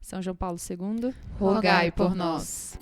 São João Paulo II, rogai por nós.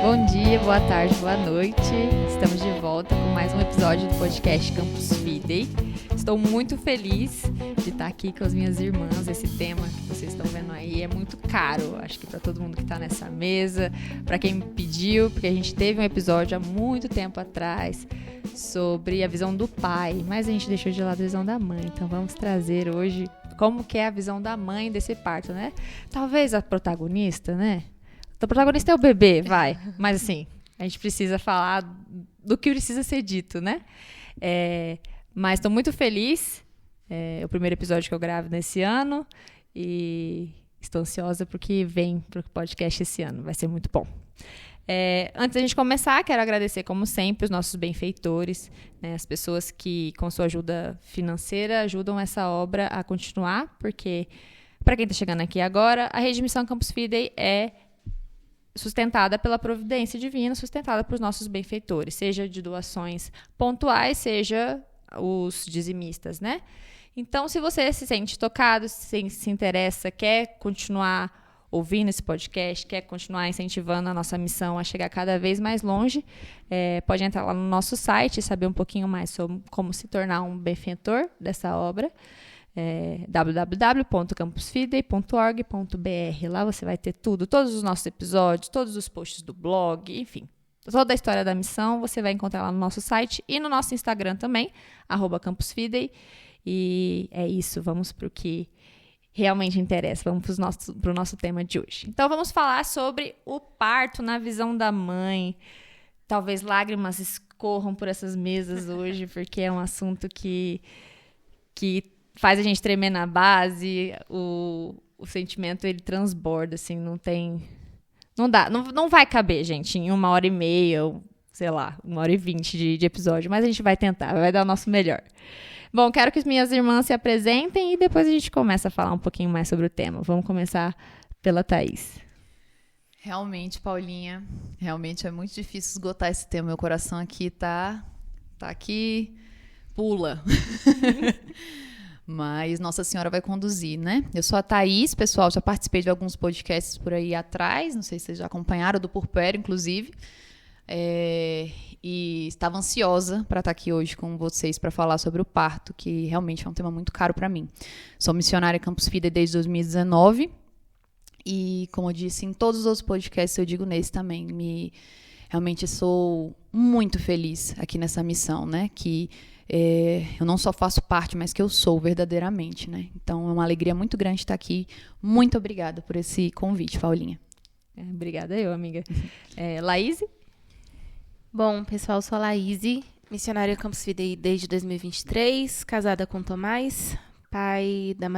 Bom dia, boa tarde, boa noite. Estamos de volta com mais um episódio do podcast Campus Fidei. Estou muito feliz de estar aqui com as minhas irmãs. Esse tema que vocês estão vendo aí é muito caro, acho que para todo mundo que está nessa mesa, para quem me pediu, porque a gente teve um episódio há muito tempo atrás sobre a visão do pai, mas a gente deixou de lado a visão da mãe. Então vamos trazer hoje como que é a visão da mãe desse parto, né? Talvez a protagonista, né? O protagonista é o bebê, vai. Mas assim, a gente precisa falar do que precisa ser dito, né? Mas estou muito feliz. É o primeiro episódio que eu gravo nesse ano. E estou ansiosa porque vem para o podcast esse ano. Vai ser muito bom. Antes da gente começar, quero agradecer, como sempre, os nossos benfeitores, né, as pessoas que, com sua ajuda financeira, ajudam essa obra a continuar. Porque, para quem está chegando aqui agora, a Rede Missão Campus Fidei é sustentada pela providência divina, sustentada por nossos benfeitores, seja de doações pontuais, seja os dizimistas, né? Então, se você se sente tocado, se interessa, quer continuar ouvindo esse podcast, quer continuar incentivando a nossa missão a chegar cada vez mais longe, pode entrar lá no nosso site e saber um pouquinho mais sobre como se tornar um benfeitor dessa obra. www.campusfidei.org.br. Lá você vai ter tudo, todos os nossos episódios, todos os posts do blog, enfim, toda a história da missão você vai encontrar lá no nosso site e no nosso Instagram também, @campusfidei. E é isso, vamos para o que realmente interessa, vamos para o nosso tema de hoje. Então vamos falar sobre o parto na visão da mãe. Talvez lágrimas escorram por essas mesas hoje, porque é um assunto que faz a gente tremer na base, o sentimento ele transborda, assim, não vai caber, gente, em 1h30, ou, sei lá, 1h20 de episódio, mas a gente vai tentar, vai dar o nosso melhor. Bom, quero que as minhas irmãs se apresentem e depois a gente começa a falar um pouquinho mais sobre o tema. Vamos começar pela Thaís. Realmente, Paulinha, realmente é muito difícil esgotar esse tema. Meu coração aqui tá aqui, pula. Mas Nossa Senhora vai conduzir, né? Eu sou a Thaís, pessoal, já participei de alguns podcasts por aí atrás, não sei se vocês já acompanharam, do Purpério, inclusive. E estava ansiosa para estar aqui hoje com vocês para falar sobre o parto, que realmente é um tema muito caro para mim. Sou missionária Campus Fidei desde 2019 e, como eu disse, em todos os outros podcasts, eu digo nesse também, realmente sou muito feliz aqui nessa missão, né? Que eu não só faço parte, mas que eu sou verdadeiramente, né? Então é uma alegria muito grande estar aqui. Muito obrigada por esse convite, Paulinha. Obrigada eu, amiga. Laís? Bom, pessoal, sou a Laís, missionária Campus Fidei desde 2023, casada com Tomás, mãe da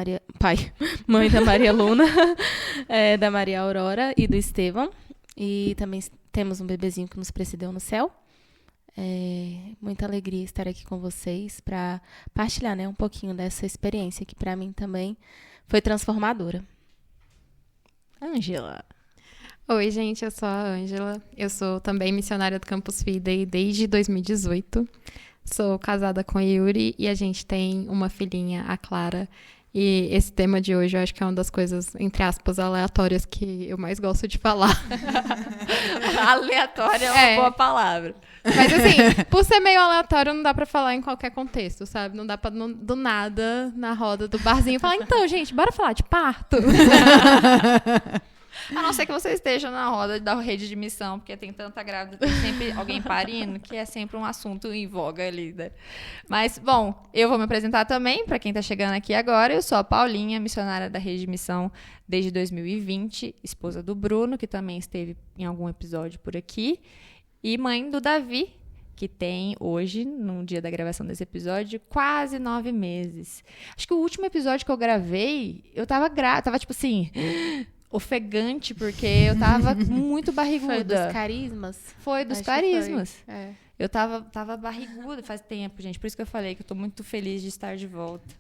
Maria Luna, da Maria Aurora e do Estevão. E também temos um bebezinho que nos precedeu no céu. Muita alegria estar aqui com vocês para partilhar, né, um pouquinho dessa experiência que para mim também foi transformadora. Ângela. Oi, gente, eu sou a Ângela. Eu sou também missionária do Campus Fidei desde 2018. Sou casada com a Yuri e a gente tem uma filhinha, a Clara. E esse tema de hoje eu acho que é uma das coisas, entre aspas, aleatórias que eu mais gosto de falar. Aleatória é uma boa palavra. Mas assim, por ser meio aleatório, não dá pra falar em qualquer contexto, sabe? Não dá pra, do nada, na roda do barzinho, falar, então, gente, bora falar de parto? A não ser que você esteja na roda da rede de missão, porque tem tanta grávida, tem sempre alguém parindo, que é sempre um assunto em voga ali, né? Mas, bom, eu vou me apresentar também, para quem tá chegando aqui agora. Eu sou a Paulinha, missionária da rede de missão desde 2020, esposa do Bruno, que também esteve em algum episódio por aqui, e mãe do Davi, que tem hoje, no dia da gravação desse episódio, quase 9 meses. Acho que o último episódio que eu gravei, eu tava tipo assim... ofegante, porque eu tava muito barriguda. Foi dos carismas? Foi dos carismas. Foi. Eu tava barriguda faz tempo, gente. Por isso que eu falei que eu tô muito feliz de estar de volta.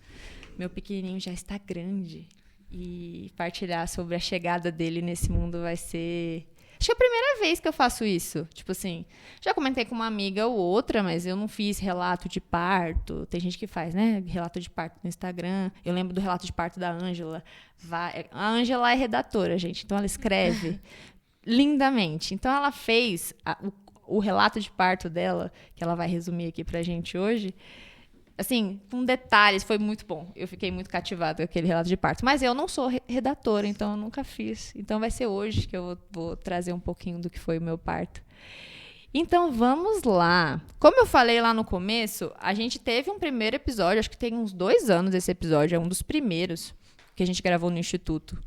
Meu pequenininho já está grande. E partilhar sobre a chegada dele nesse mundo vai ser... Acho que é a primeira vez que eu faço isso. Tipo assim, já comentei com uma amiga ou outra, mas eu não fiz relato de parto. Tem gente que faz, né? Relato de parto no Instagram. Eu lembro do relato de parto da Ângela. A Ângela é redatora, gente. Então ela escreve lindamente. Então ela fez o relato de parto dela, que ela vai resumir aqui pra gente hoje. Assim, com detalhes, foi muito bom. Eu fiquei muito cativada com aquele relato de parto. Mas eu não sou redatora, então eu nunca fiz. Então vai ser hoje que eu vou trazer um pouquinho do que foi o meu parto. Então vamos lá. Como eu falei lá no começo, a gente teve um primeiro episódio, acho que tem uns 2 anos esse episódio, é um dos primeiros que a gente gravou no Instituto.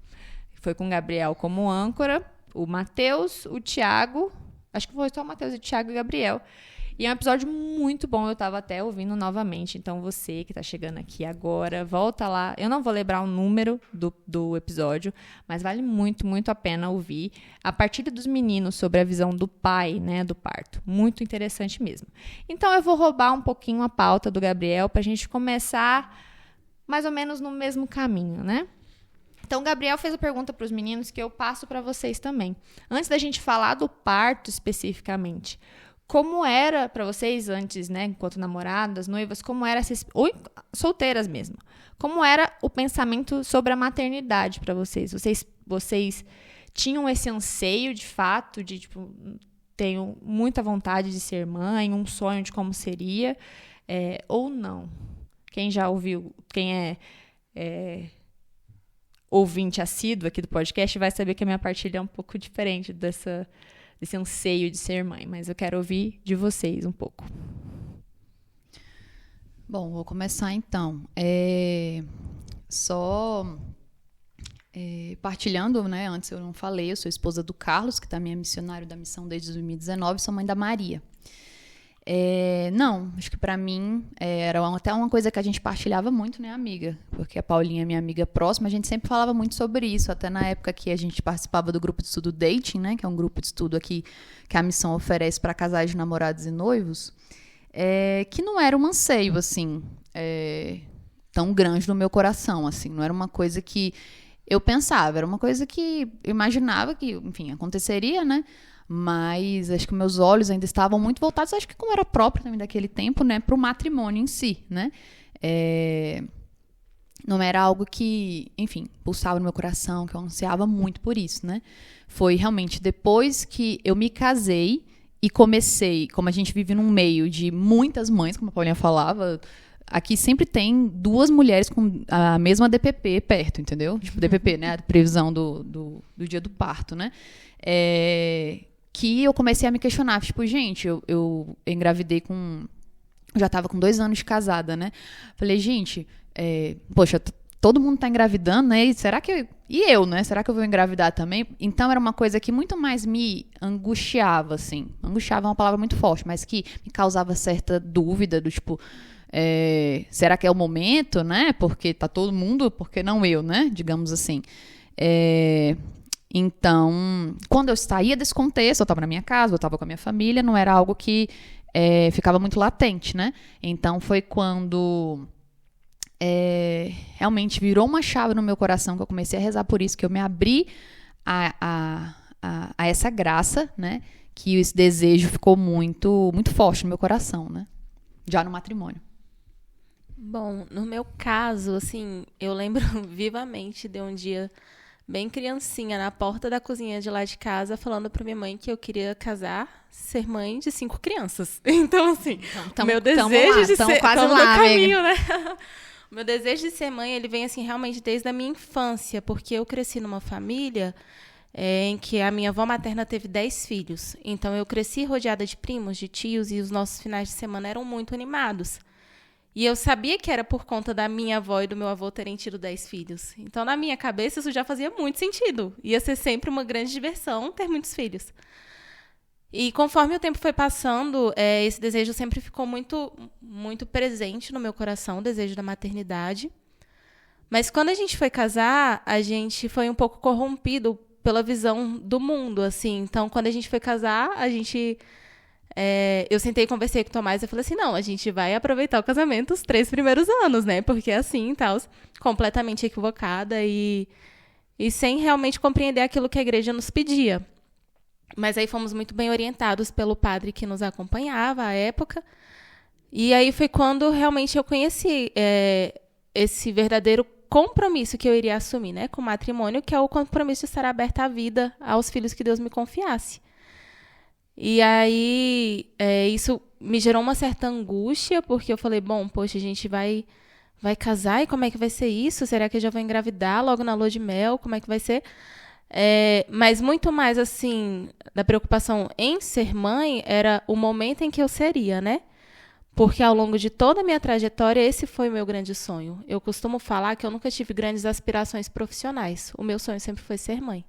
Foi com o Gabriel como âncora, o Matheus, o Thiago, acho que foi só o Matheus, o Thiago e o Gabriel. E é um episódio muito bom, eu estava até ouvindo novamente. Então, você que está chegando aqui agora, volta lá. Eu não vou lembrar o número do episódio, mas vale muito, muito a pena ouvir. A partilha dos meninos sobre a visão do pai, né, do parto. Muito interessante mesmo. Então, eu vou roubar um pouquinho a pauta do Gabriel para a gente começar mais ou menos no mesmo caminho, né? Então, o Gabriel fez a pergunta para os meninos que eu passo para vocês também. Antes da gente falar do parto especificamente, como era para vocês antes, né, enquanto namoradas, noivas, como era, ou solteiras mesmo, como era o pensamento sobre a maternidade para vocês? Vocês tinham esse anseio, de fato, de, tipo, tenho muita vontade de ser mãe, um sonho de como seria, ou não? Quem já ouviu, quem é ouvinte assíduo aqui do podcast vai saber que a minha partilha é um pouco diferente desse anseio de ser mãe, mas eu quero ouvir de vocês um pouco. Bom, vou começar então. Partilhando, né? Antes eu não falei, eu sou esposa do Carlos, que também é missionário da missão desde 2019, sou mãe da Maria. Não, acho que pra mim era até uma coisa que a gente partilhava muito, né, amiga? Porque a Paulinha é minha amiga próxima, a gente sempre falava muito sobre isso, até na época que a gente participava do grupo de estudo Dating, né, que é um grupo de estudo aqui que a missão oferece para casais de namorados e noivos, que não era um anseio, assim, tão grande no meu coração, assim, não era uma coisa que eu pensava, era uma coisa que eu imaginava que, enfim, aconteceria, né? Mas acho que meus olhos ainda estavam muito voltados, acho que como era próprio também daquele tempo, né, para o matrimônio em si, né? Não era algo que, enfim, pulsava no meu coração, que eu ansiava muito por isso, né? Foi realmente depois que eu me casei e comecei, como a gente vive num meio de muitas mães, como a Paulinha falava, aqui sempre tem 2 mulheres com a mesma DPP perto, entendeu? Tipo, DPP, né? A previsão do dia do parto, né? Que eu comecei a me questionar, tipo, gente, eu engravidei já estava com 2 anos de casada, né? Falei, gente, poxa, todo mundo tá engravidando, né? E eu, né? Será que eu vou engravidar também? Então, era uma coisa que muito mais me angustiava, assim. Angustiava é uma palavra muito forte, mas que me causava certa dúvida do tipo, será que é o momento, né? Porque tá todo mundo, porque não eu, né? Digamos assim. Então, quando eu saía desse contexto, eu estava na minha casa, eu estava com a minha família, não era algo que ficava muito latente, né? Então, foi quando realmente virou uma chave no meu coração, que eu comecei a rezar por isso, que eu me abri a essa graça, né? Que esse desejo ficou muito, muito forte no meu coração, né? Já no matrimônio. Bom, no meu caso, assim, eu lembro vivamente de um dia bem criancinha, na porta da cozinha de lá de casa, falando pra minha mãe que eu queria casar, ser mãe de 5 crianças. Então, assim, meu desejo de ser... quase tamo lá, no caminho, amiga. né? O meu desejo de ser mãe, ele vem, assim, realmente desde a minha infância, porque eu cresci numa família em que a minha avó materna teve 10 filhos. Então, eu cresci rodeada de primos, de tios, e os nossos finais de semana eram muito animados. E eu sabia que era por conta da minha avó e do meu avô terem tido 10 filhos. Então, na minha cabeça, isso já fazia muito sentido. Ia ser sempre uma grande diversão ter muitos filhos. E conforme o tempo foi passando, esse desejo sempre ficou muito, muito presente no meu coração, o desejo da maternidade. Mas quando a gente foi casar, a gente foi um pouco corrompido pela visão do mundo, assim. Então, quando a gente foi casar, a gente eu sentei e conversei com o Tomás e falei assim, não, a gente vai aproveitar o casamento os 3 primeiros anos, né? Porque é assim e tal, completamente equivocada e sem realmente compreender aquilo que a igreja nos pedia. Mas aí fomos muito bem orientados pelo padre que nos acompanhava à época. E aí foi quando realmente eu conheci esse verdadeiro compromisso que eu iria assumir, né, com o matrimônio, que é o compromisso de estar aberta à vida, aos filhos que Deus me confiasse. E aí isso me gerou uma certa angústia, porque eu falei, bom, poxa, a gente vai casar e como é que vai ser isso? Será que eu já vou engravidar logo na lua de mel? Como é que vai ser? Mas muito mais, assim, da preocupação em ser mãe era o momento em que eu seria, né? Porque ao longo de toda a minha trajetória, esse foi o meu grande sonho. Eu costumo falar que eu nunca tive grandes aspirações profissionais. O meu sonho sempre foi ser mãe.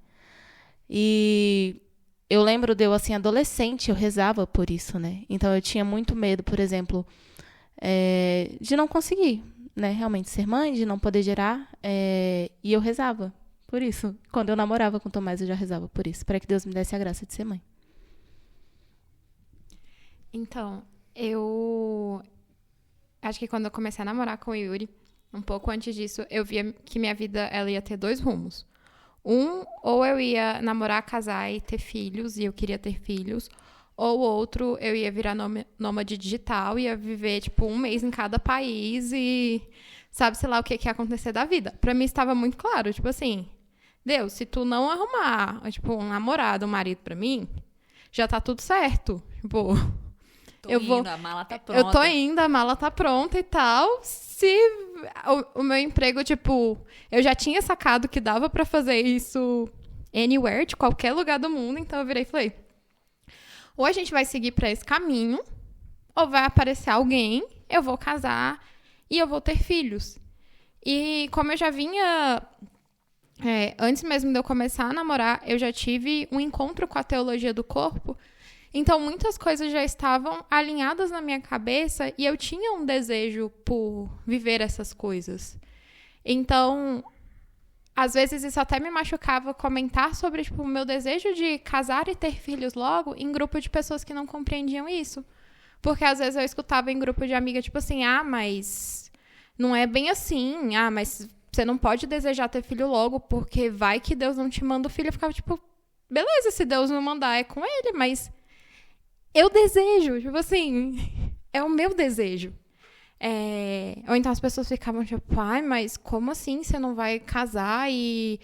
E eu lembro de eu, assim, adolescente, eu rezava por isso, né? Então eu tinha muito medo, por exemplo, de não conseguir, né? Realmente ser mãe, de não poder gerar. E eu rezava por isso. Quando eu namorava com o Tomás, eu já rezava por isso, para que Deus me desse a graça de ser mãe. Então, eu acho que quando eu comecei a namorar com o Yuri, um pouco antes disso, eu via que minha vida ela ia ter 2 rumos. Ou eu ia namorar, casar e ter filhos, e eu queria ter filhos. Ou outro, eu ia virar nômade digital, ia viver, tipo, 1 mês em cada país e sabe, sei lá, o que ia acontecer da vida. Pra mim estava muito claro, tipo assim, Deus, se tu não arrumar, tipo, um namorado, um marido pra mim, já tá tudo certo. Tipo, a mala tá pronta. Eu tô indo, a mala tá pronta e tal. Se o meu emprego, tipo, eu já tinha sacado que dava pra fazer isso anywhere, de qualquer lugar do mundo, então eu virei e falei, ou a gente vai seguir pra esse caminho, ou vai aparecer alguém, eu vou casar e eu vou ter filhos. E como eu já vinha... antes mesmo de eu começar a namorar, eu já tive um encontro com a teologia do corpo. Então, muitas coisas já estavam alinhadas na minha cabeça e eu tinha um desejo por viver essas coisas. Então, às vezes isso até me machucava comentar sobre, tipo, o meu desejo de casar e ter filhos logo em grupo de pessoas que não compreendiam isso. Porque às vezes eu escutava em grupo de amigas, tipo assim, mas não é bem assim, mas você não pode desejar ter filho logo porque vai que Deus não te manda o filho. Eu ficava tipo, beleza, se Deus não mandar é com ele, mas eu desejo, tipo assim, é o meu desejo. Ou então as pessoas ficavam tipo, mas como assim você não vai casar e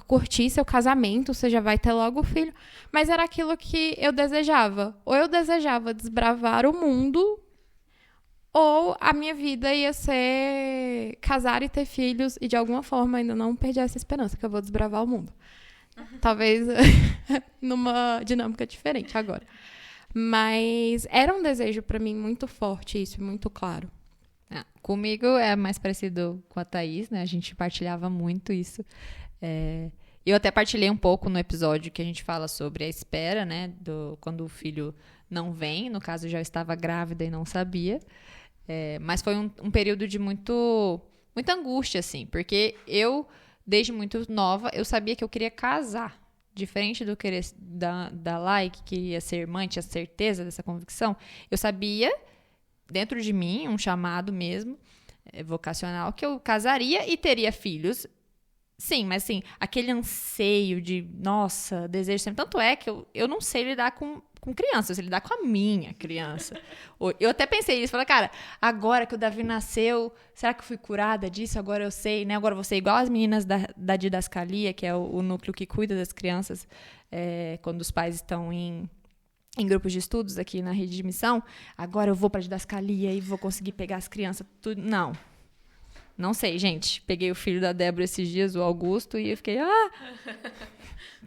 curtir seu casamento, você já vai ter logo o filho? Mas era aquilo que eu desejava. Ou eu desejava desbravar o mundo, ou a minha vida ia ser casar e ter filhos, e de alguma forma ainda não perdi essa esperança que eu vou desbravar o mundo. Talvez numa dinâmica diferente agora. Mas era um desejo para mim muito forte isso, muito claro. Comigo é mais parecido com a Thaís, né? A gente partilhava muito isso. Eu até partilhei um pouco no episódio que a gente fala sobre a espera, né? Quando o filho não vem. No caso, eu já estava grávida e não sabia. Mas foi um período de muita angústia, assim. Porque eu, desde muito nova, eu sabia que eu queria casar. Diferente do querer da Lai, que queria ser mãe, tinha certeza dessa convicção. Eu sabia, dentro de mim, um chamado mesmo, vocacional, que eu casaria e teria filhos. Sim, mas assim, aquele anseio de, nossa, desejo sempre. Tanto é que eu não sei lidar com criança, eu sei lidar com a minha criança. Eu até pensei nisso, falei, cara, agora que o Davi nasceu, será que eu fui curada disso? Agora eu sei, né? Agora eu vou ser igual as meninas da didascalia, que é o núcleo que cuida das crianças quando os pais estão em grupos de estudos aqui na rede de missão. Agora eu vou para a didascalia e vou conseguir pegar as crianças, tudo. Não sei, gente. Peguei o filho da Débora esses dias, o Augusto, e eu fiquei,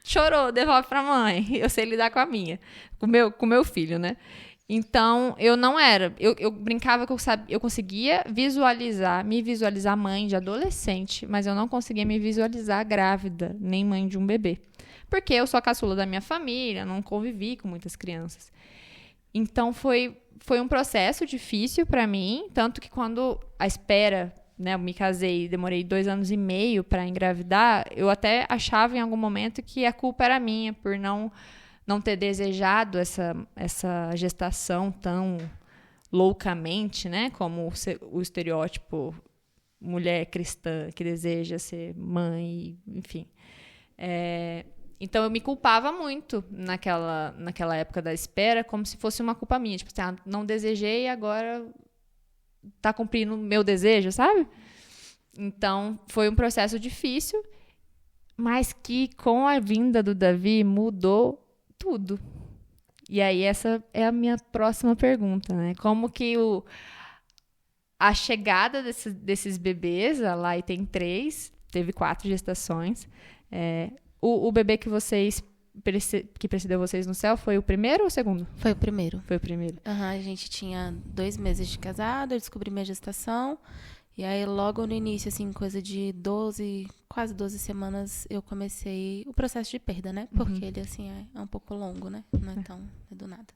chorou, devolve pra mãe. Eu sei lidar com a minha, com o meu filho, né? Então, eu não era. Eu brincava que eu conseguia me visualizar mãe de adolescente, mas eu não conseguia me visualizar grávida, nem mãe de um bebê. Porque eu sou a caçula da minha família, não convivi com muitas crianças. Então, foi um processo difícil pra mim, tanto que quando a espera... né, eu me casei, demorei 2 anos e meio para engravidar, eu até achava em algum momento que a culpa era minha por não não ter desejado essa gestação tão loucamente, né? Como o estereótipo mulher cristã que deseja ser mãe, enfim. Então, eu me culpava muito naquela época da espera, como se fosse uma culpa minha. Tipo assim, não desejei, agora tá cumprindo o meu desejo, sabe? Então, foi um processo difícil, mas que com a vinda do Davi mudou tudo. E aí, essa é a minha próxima pergunta, né? Como que a chegada desses bebês, a Lai tem 3, teve 4 gestações. O bebê que que precedeu vocês no céu foi o primeiro ou o segundo? Foi o primeiro. Foi o primeiro. A gente tinha 2 meses de casado, eu descobri minha gestação. E aí, logo no início, assim, coisa de quase 12 semanas, eu comecei o processo de perda, né? Porque ele, assim, é um pouco longo, né? Não é tão do nada.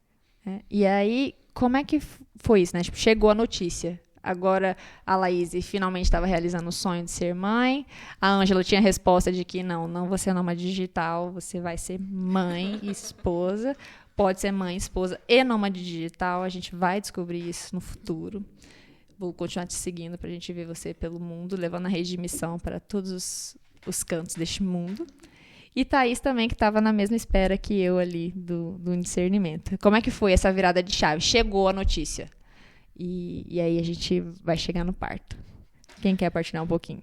E aí, como é que foi isso, né? Tipo, chegou a notícia. Agora, a Laís finalmente estava realizando o sonho de ser mãe. A Ângela tinha a resposta de que não você é nômade digital, você vai ser mãe e esposa. Pode ser mãe, esposa e nômade digital. A gente vai descobrir isso no futuro. Vou continuar te seguindo pra gente ver você pelo mundo, levando a rede de missão para todos os cantos deste mundo. E Thaís também, que estava na mesma espera que eu ali do discernimento. Como é que foi essa virada de chave? Chegou a notícia. E aí a gente vai chegar no parto. Quem quer partilhar um pouquinho?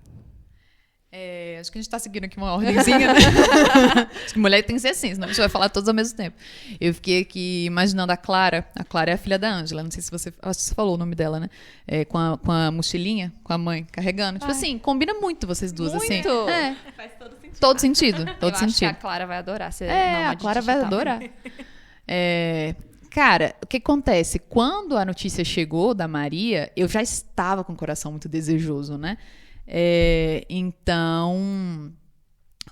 Acho que a gente tá seguindo aqui uma ordenzinha, né? Acho que mulher tem que ser assim, senão a gente vai falar todos ao mesmo tempo. Eu fiquei aqui imaginando a Clara. A Clara é a filha da Ângela. Não sei se você falou o nome dela, né? Com a mochilinha, com a mãe, carregando. Tipo assim, combina muito vocês duas, muito. assim. Faz todo sentido. Todo sentido. Todo eu sentido. acho que a Clara vai adorar ser a Clara vai adorar. Cara, o que acontece? Quando a notícia chegou da Maria, eu já estava com o coração muito desejoso, né? Então,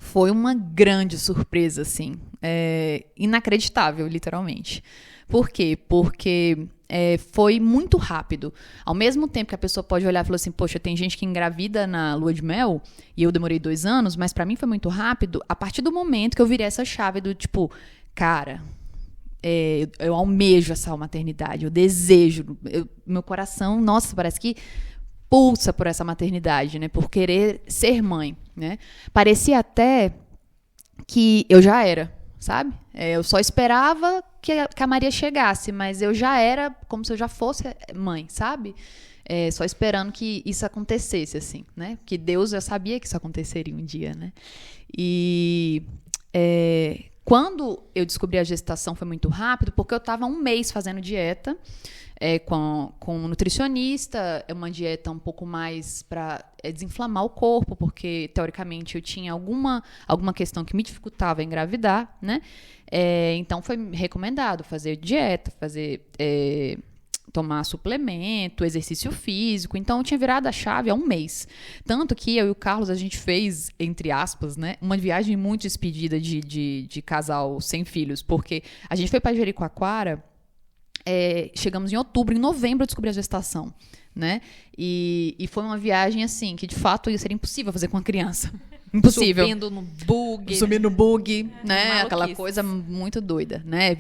foi uma grande surpresa, assim. Inacreditável, literalmente. Por quê? Porque foi muito rápido. Ao mesmo tempo que a pessoa pode olhar e falar assim, poxa, tem gente que engravida na lua de mel, e eu demorei 2 anos, mas pra mim foi muito rápido. A partir do momento que eu virei essa chave do tipo, cara... eu almejo essa maternidade, eu desejo, meu coração, nossa, parece que pulsa por essa maternidade, né, por querer ser mãe, né, parecia até que eu já era, sabe, eu só esperava que a Maria chegasse, mas eu já era como se eu já fosse mãe, sabe, só esperando que isso acontecesse, assim, né, que Deus já sabia que isso aconteceria um dia, né, e... Quando eu descobri a gestação foi muito rápido, porque eu estava 1 mês fazendo dieta com um nutricionista, uma dieta um pouco mais para desinflamar o corpo, porque, teoricamente, eu tinha alguma questão que me dificultava engravidar, né? Então, foi recomendado fazer dieta, tomar suplemento, exercício físico. Então, eu tinha virado a chave há 1 mês. Tanto que eu e o Carlos, a gente fez, entre aspas, né, uma viagem muito despedida de casal sem filhos, porque a gente foi para Jericoacoara, chegamos em outubro, em novembro eu descobri a gestação, né? E foi uma viagem, assim, que de fato ia ser impossível fazer com uma criança. Impossível. Subindo no bug, né? Aquela coisa muito doida, né?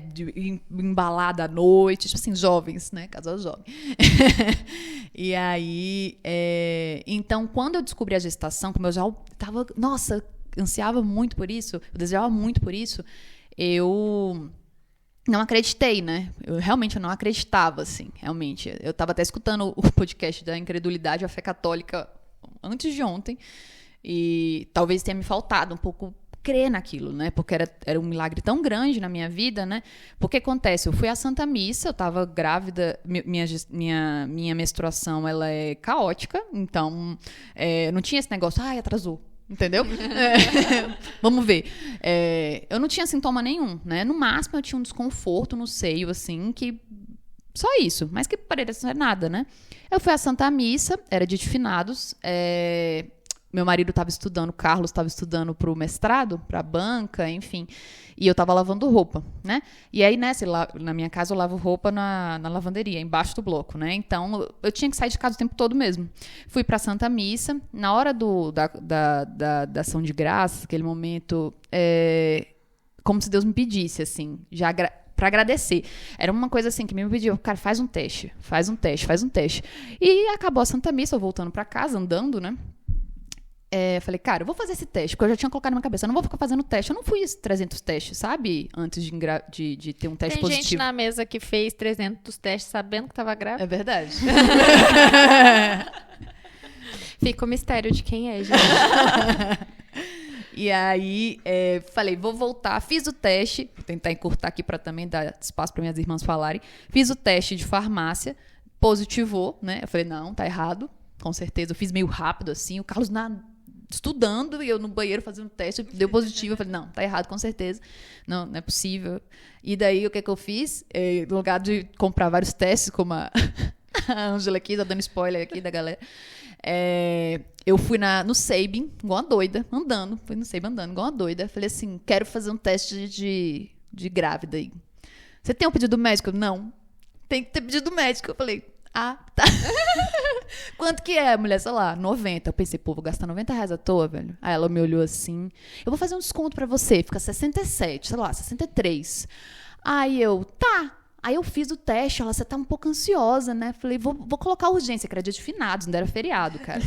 Embalada à noite, tipo assim, jovens, né? Casal jovem. E aí, então, quando eu descobri a gestação, como eu já tava, nossa, ansiava muito por isso, eu desejava muito por isso, eu não acreditei, né? Eu realmente não acreditava, assim, realmente. Eu estava até escutando o podcast da Incredulidade, a Fé Católica, antes de ontem, e talvez tenha me faltado um pouco crer naquilo, né? Porque era um milagre tão grande na minha vida, né? Porque acontece, eu fui à Santa Missa, eu estava grávida, minha menstruação, ela é caótica, então não tinha esse negócio, atrasou. Entendeu? Vamos ver. Eu não tinha sintoma nenhum, né? No máximo, eu tinha um desconforto no seio, assim, que... Só isso, mas que parecia nada, né? Eu fui à Santa Missa, era dia de finados, meu marido estava estudando, o Carlos estava estudando para o mestrado, para a banca, enfim, e eu estava lavando roupa, né? E aí, na minha casa, eu lavo roupa na lavanderia, embaixo do bloco, né? Então, eu tinha que sair de casa o tempo todo mesmo. Fui para a Santa Missa, na hora da ação de graças, aquele momento, como se Deus me pedisse, assim, já pra agradecer. Era uma coisa assim, que me pediu, cara, faz um teste. E acabou a Santa Missa, eu voltando pra casa, andando, né? Falei, cara, eu vou fazer esse teste, porque eu já tinha colocado na minha cabeça, eu não vou ficar fazendo teste, eu não fiz 300 testes, sabe? Antes de ter um teste positivo. Tem gente na mesa que fez 300 testes sabendo que tava grávida. É verdade. Fica o mistério de quem é, gente. E aí, falei, vou voltar, fiz o teste, vou tentar encurtar aqui para também dar espaço para minhas irmãs falarem. Fiz o teste de farmácia, positivou, né? Eu falei, não, tá errado, com certeza. Eu fiz meio rápido, assim, o Carlos estudando e eu no banheiro fazendo teste, deu positivo. Eu falei, não, tá errado, com certeza. Não é possível. E daí, o que eu fiz? No lugar de comprar vários testes, como a Ângela aqui, tá dando spoiler aqui da galera, eu fui no Sabin, igual uma doida, andando. Fui no Sabin andando, igual uma doida. Falei assim, quero fazer um teste de grávida aí. Você tem um pedido médico? Não. Tem que ter pedido médico. Eu falei, tá. Quanto que é, mulher? Sei lá, 90. Eu pensei, pô, vou gastar R$90 à toa, velho. Aí ela me olhou assim, eu vou fazer um desconto pra você, fica 67, sei lá, 63. Aí eu, tá. Aí eu fiz o teste, você tá um pouco ansiosa, né? Falei, vou colocar urgência, que era dia de finados, não era feriado, cara.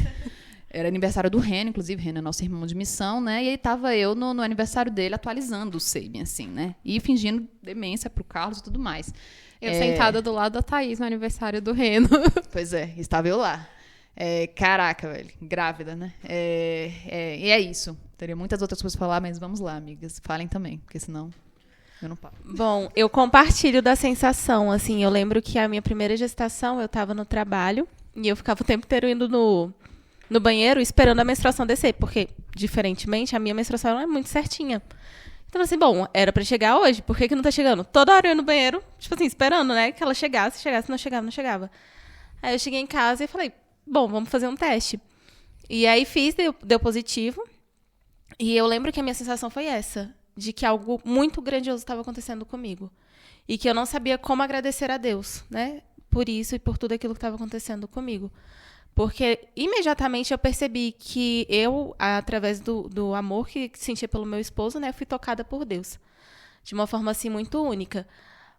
Era aniversário do Reno, inclusive, Reno é nosso irmão de missão, né? E aí tava eu no aniversário dele atualizando o Sabin, assim, né? E fingindo demência pro Carlos e tudo mais. Eu sentada do lado da Thaís no aniversário do Reno. Pois estava eu lá. Caraca, velho, grávida, né? E é isso. Teria muitas outras coisas pra falar, mas vamos lá, amigas. Falem também, porque senão eu não paro. Bom, eu compartilho da sensação, assim, eu lembro que a minha primeira gestação, eu tava no trabalho e eu ficava o tempo inteiro indo no banheiro esperando a menstruação descer, porque, diferentemente, a minha menstruação não é muito certinha. Então, assim, bom, era pra chegar hoje, por que não tá chegando? Toda hora eu ia no banheiro, tipo assim, esperando, né, que ela chegasse, não chegava. Aí eu cheguei em casa e falei, bom, vamos fazer um teste. E aí fiz, deu positivo, e eu lembro que a minha sensação foi essa, de que algo muito grandioso estava acontecendo comigo. E que eu não sabia como agradecer a Deus, né, por isso e por tudo aquilo que estava acontecendo comigo. Porque imediatamente eu percebi que eu, através do amor que sentia pelo meu esposo, né, fui tocada por Deus. De uma forma, assim, muito única.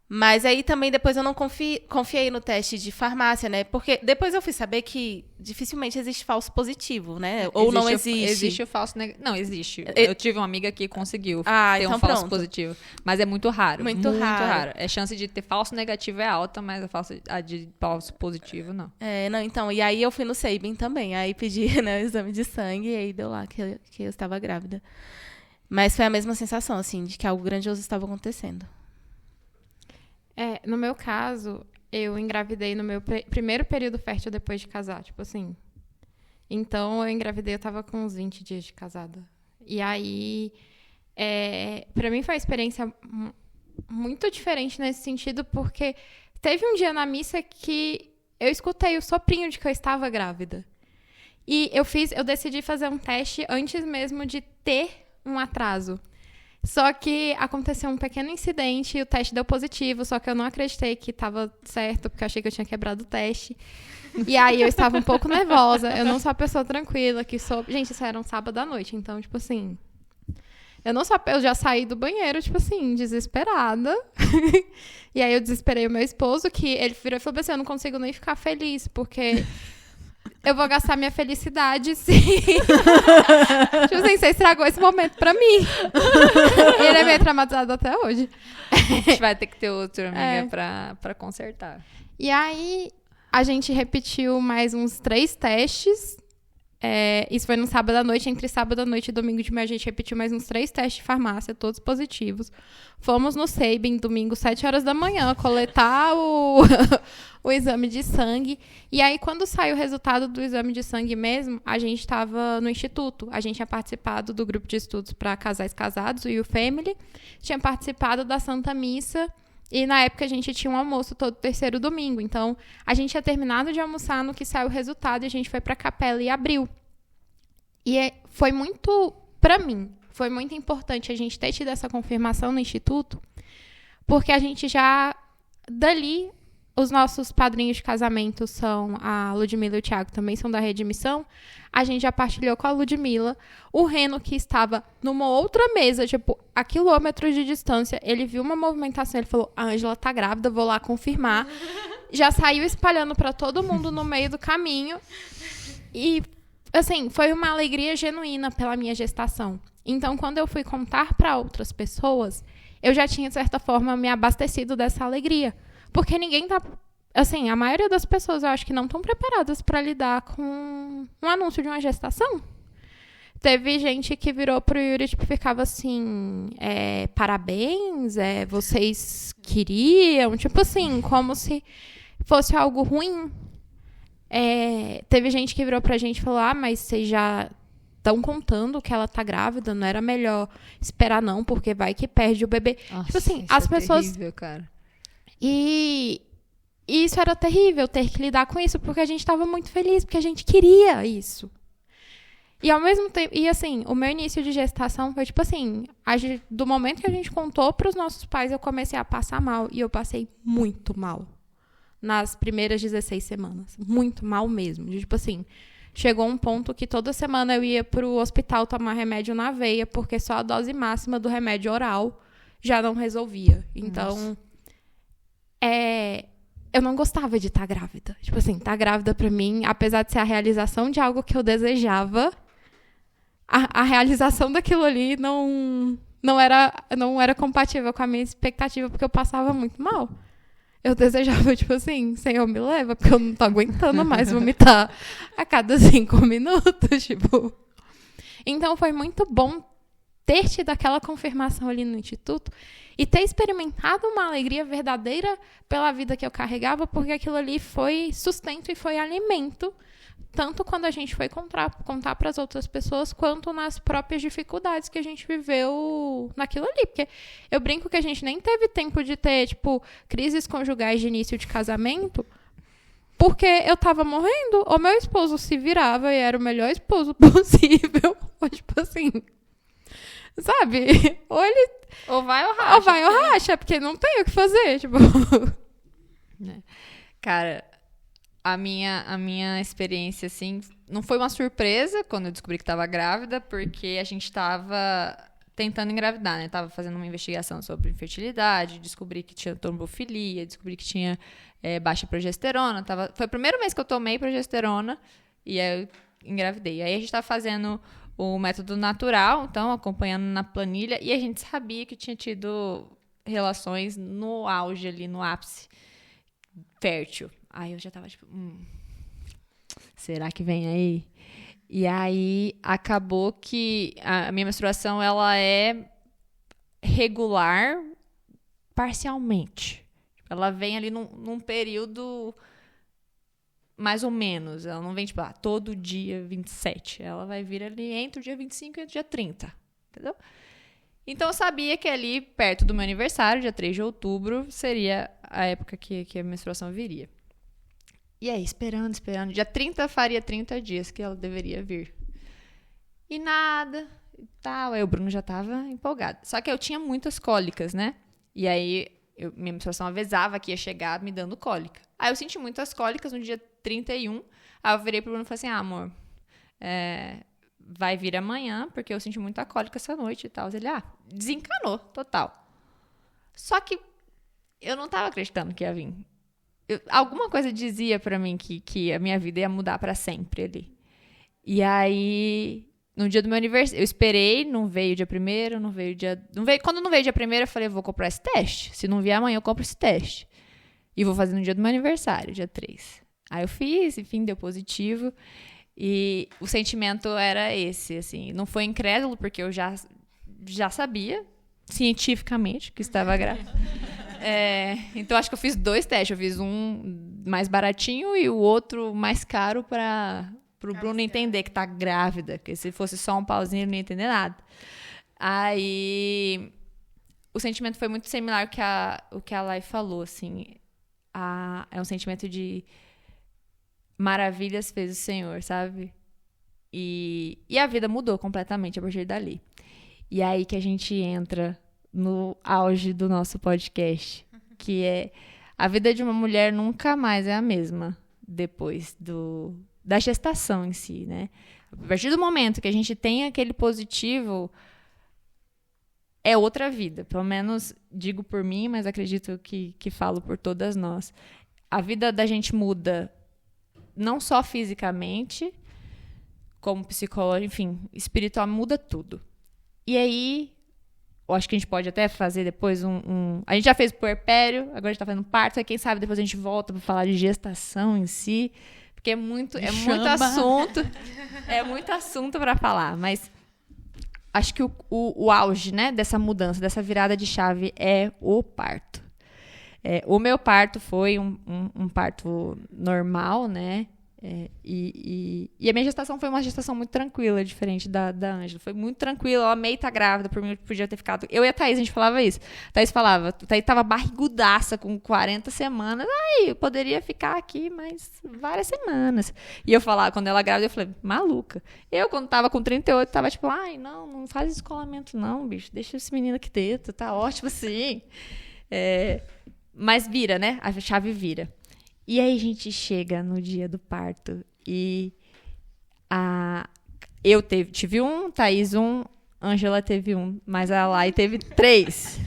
Mas aí também depois eu não confiei no teste de farmácia, né? Porque depois eu fui saber que dificilmente existe falso positivo, né? Ou não existe. Existe o falso negativo. Não, existe. Eu tive uma amiga que conseguiu ter então um falso pronto. positivo. Mas é muito raro. Muito raro. A chance de ter falso negativo é alta, mas a de falso positivo, não. Não, então. E aí eu fui no Sabin também. Aí pedi, né, o exame de sangue e aí deu lá que eu estava grávida. Mas foi a mesma sensação, assim, de que algo grandioso estava acontecendo. No meu caso, eu engravidei no meu primeiro período fértil depois de casar, tipo assim. Então, eu engravidei, eu tava com uns 20 dias de casada. E aí, pra mim foi uma experiência muito diferente nesse sentido, porque teve um dia na missa que eu escutei o soprinho de que eu estava grávida. E eu decidi fazer um teste antes mesmo de ter um atraso. Só que aconteceu um pequeno incidente e o teste deu positivo, só que eu não acreditei que estava certo, porque eu achei que eu tinha quebrado o teste. E aí eu estava um pouco nervosa, eu não sou a pessoa tranquila que sou... Gente, isso era um sábado à noite, então, tipo assim... Eu já saí do banheiro, tipo assim, desesperada. E aí eu desesperei o meu esposo, que ele virou e falou assim, eu não consigo nem ficar feliz, porque... Eu vou gastar minha felicidade, sim. Tipo assim, você estragou esse momento pra mim. Ele é meio traumatizado até hoje. A gente vai ter que ter outro, amiga, pra consertar. E aí, a gente repetiu mais uns 3 testes. Isso foi no sábado à noite. Entre sábado à noite e domingo de manhã, a gente repetiu mais uns 3 testes de farmácia, todos positivos. Fomos no Sabin, domingo, 7 horas da manhã, coletar o exame de sangue. E aí, quando saiu o resultado do exame de sangue mesmo, a gente estava no instituto. A gente tinha participado do grupo de estudos para casais casados, o YouFamily. Tinha participado da Santa Missa. E, na época, a gente tinha um almoço todo terceiro domingo. Então, a gente tinha terminado de almoçar no que saiu o resultado e a gente foi para a capela e abriu. E foi muito, para mim, foi muito importante a gente ter tido essa confirmação no instituto, porque a gente já, dali, os nossos padrinhos de casamento são a Ludmila e o Thiago, também são da Rede Missão. A gente já partilhou com a Ludmila. O Reno, que estava numa outra mesa, tipo, a quilômetros de distância, ele viu uma movimentação, ele falou, a Ângela tá grávida, vou lá confirmar. Já saiu espalhando para todo mundo no meio do caminho. E, assim, foi uma alegria genuína pela minha gestação. Então, quando eu fui contar para outras pessoas, eu já tinha, de certa forma, me abastecido dessa alegria. Porque ninguém tá... Assim, a maioria das pessoas, eu acho que não estão preparadas para lidar com um anúncio de uma gestação. Teve gente que virou pro Yuri, tipo, ficava assim, parabéns, vocês queriam, tipo assim, como se fosse algo ruim. Teve gente que virou pra gente e falou, mas vocês já estão contando que ela tá grávida, não era melhor esperar não, porque vai que perde o bebê. Nossa, tipo assim, isso as é pessoas... terrível, cara. E isso era terrível, ter que lidar com isso, porque a gente estava muito feliz, porque a gente queria isso. E ao mesmo tempo, e assim, o meu início de gestação foi tipo assim, do momento que a gente contou para os nossos pais, eu comecei a passar mal, e eu passei muito mal nas primeiras 16 semanas, muito mal mesmo, tipo assim, chegou um ponto que toda semana eu ia pro hospital tomar remédio na veia, porque só a dose máxima do remédio oral já não resolvia. Então, eu não gostava de estar grávida. Tipo assim, estar grávida pra mim, apesar de ser a realização de algo que eu desejava, a realização daquilo ali não era compatível com a minha expectativa, porque eu passava muito mal. Eu desejava, tipo assim, Senhor, me leva, porque eu não tô aguentando mais vomitar a cada 5 minutos, tipo. Então, foi muito bom ter tido aquela confirmação ali no instituto e ter experimentado uma alegria verdadeira pela vida que eu carregava, porque aquilo ali foi sustento e foi alimento, tanto quando a gente foi contar para as outras pessoas, quanto nas próprias dificuldades que a gente viveu naquilo ali. Porque eu brinco que a gente nem teve tempo de ter, tipo, crises conjugais de início de casamento, porque eu tava morrendo, o meu esposo se virava e era o melhor esposo possível. Ou, tipo assim, sabe? Ou vai ou racha. Ou vai ou racha, porque não tem o que fazer, tipo. Cara, a minha experiência, assim, não foi uma surpresa quando eu descobri que estava grávida, porque a gente estava tentando engravidar, né? Tava fazendo uma investigação sobre infertilidade, descobri que tinha trombofilia, descobri que tinha baixa progesterona. Foi o primeiro mês que eu tomei progesterona e aí eu engravidei. Aí a gente tava fazendo o método natural, então, acompanhando na planilha, e a gente sabia que tinha tido relações no auge ali, no ápice fértil. Aí eu já tava tipo, será que vem aí? E aí acabou que a minha menstruação, ela é regular parcialmente. Ela vem ali num período mais ou menos. Ela não vem tipo, todo dia 27. Ela vai vir ali entre o dia 25 e o dia 30. Entendeu? Então eu sabia que ali perto do meu aniversário, dia 3 de outubro, seria a época que a menstruação viria. E aí, esperando. Dia 30 faria 30 dias que ela deveria vir. E nada, e tal. Aí o Bruno já tava empolgado. Só que eu tinha muitas cólicas, né? E aí, minha menstruação avisava que ia chegar me dando cólica. Aí eu senti muitas cólicas no dia 31. Aí eu virei pro Bruno e falei assim, amor, vai vir amanhã, porque eu senti muita cólica essa noite e tal. Ele, desencanou, total. Só que eu não tava acreditando que ia vir. Alguma coisa dizia pra mim que a minha vida ia mudar pra sempre ali. E aí, no dia do meu aniversário, eu esperei, não veio dia 1º, não veio dia... Quando não veio dia 1º, eu falei, vou comprar esse teste. Se não vier amanhã, eu compro esse teste. E vou fazer no dia do meu aniversário, dia 3. Aí eu fiz, enfim, deu positivo. E o sentimento era esse, assim. Não foi incrédulo, porque eu já sabia, cientificamente, que estava grávida. Então, acho que eu fiz 2 testes. Eu fiz um mais baratinho e o outro mais caro para o Bruno entender que tá grávida. Porque se fosse só um pauzinho, ele não ia entender nada. Aí, o sentimento foi muito similar ao que a Lai falou, assim. É um sentimento de maravilhas fez o Senhor, sabe? E a vida mudou completamente a partir dali. E aí que a gente entra no auge do nosso podcast, que é a vida de uma mulher nunca mais é a mesma depois da gestação em si, né? A partir do momento que a gente tem aquele positivo, é outra vida. Pelo menos digo por mim, mas acredito que falo por todas nós. A vida da gente muda não só fisicamente, como psicológico, enfim, espiritual, muda tudo. E aí, eu acho que a gente pode até fazer depois a gente já fez o puerpério, agora a gente tá fazendo parto, aí quem sabe depois a gente volta para falar de gestação em si, porque é muito assunto. É muito assunto para falar, mas acho que o auge, né, dessa mudança, dessa virada de chave é o parto. O meu parto foi um parto normal, né? E a minha gestação foi uma gestação muito tranquila, diferente da Ângela. Foi muito tranquila, eu amei estar grávida, por mim eu podia ter ficado... Eu e a Thaís, a gente falava isso. A Thaís falava, a Thaís tava barrigudaça com 40 semanas. Eu poderia ficar aqui mais várias semanas. E eu falava, quando ela grávida, eu falei, maluca. Eu, quando tava com 38, tava tipo, não faz descolamento não, bicho. Deixa esse menino aqui dentro, tá ótimo assim. Mas vira, né? A chave vira. E aí a gente chega no dia do parto e eu tive Thaís Ângela teve mas a Lai teve 3.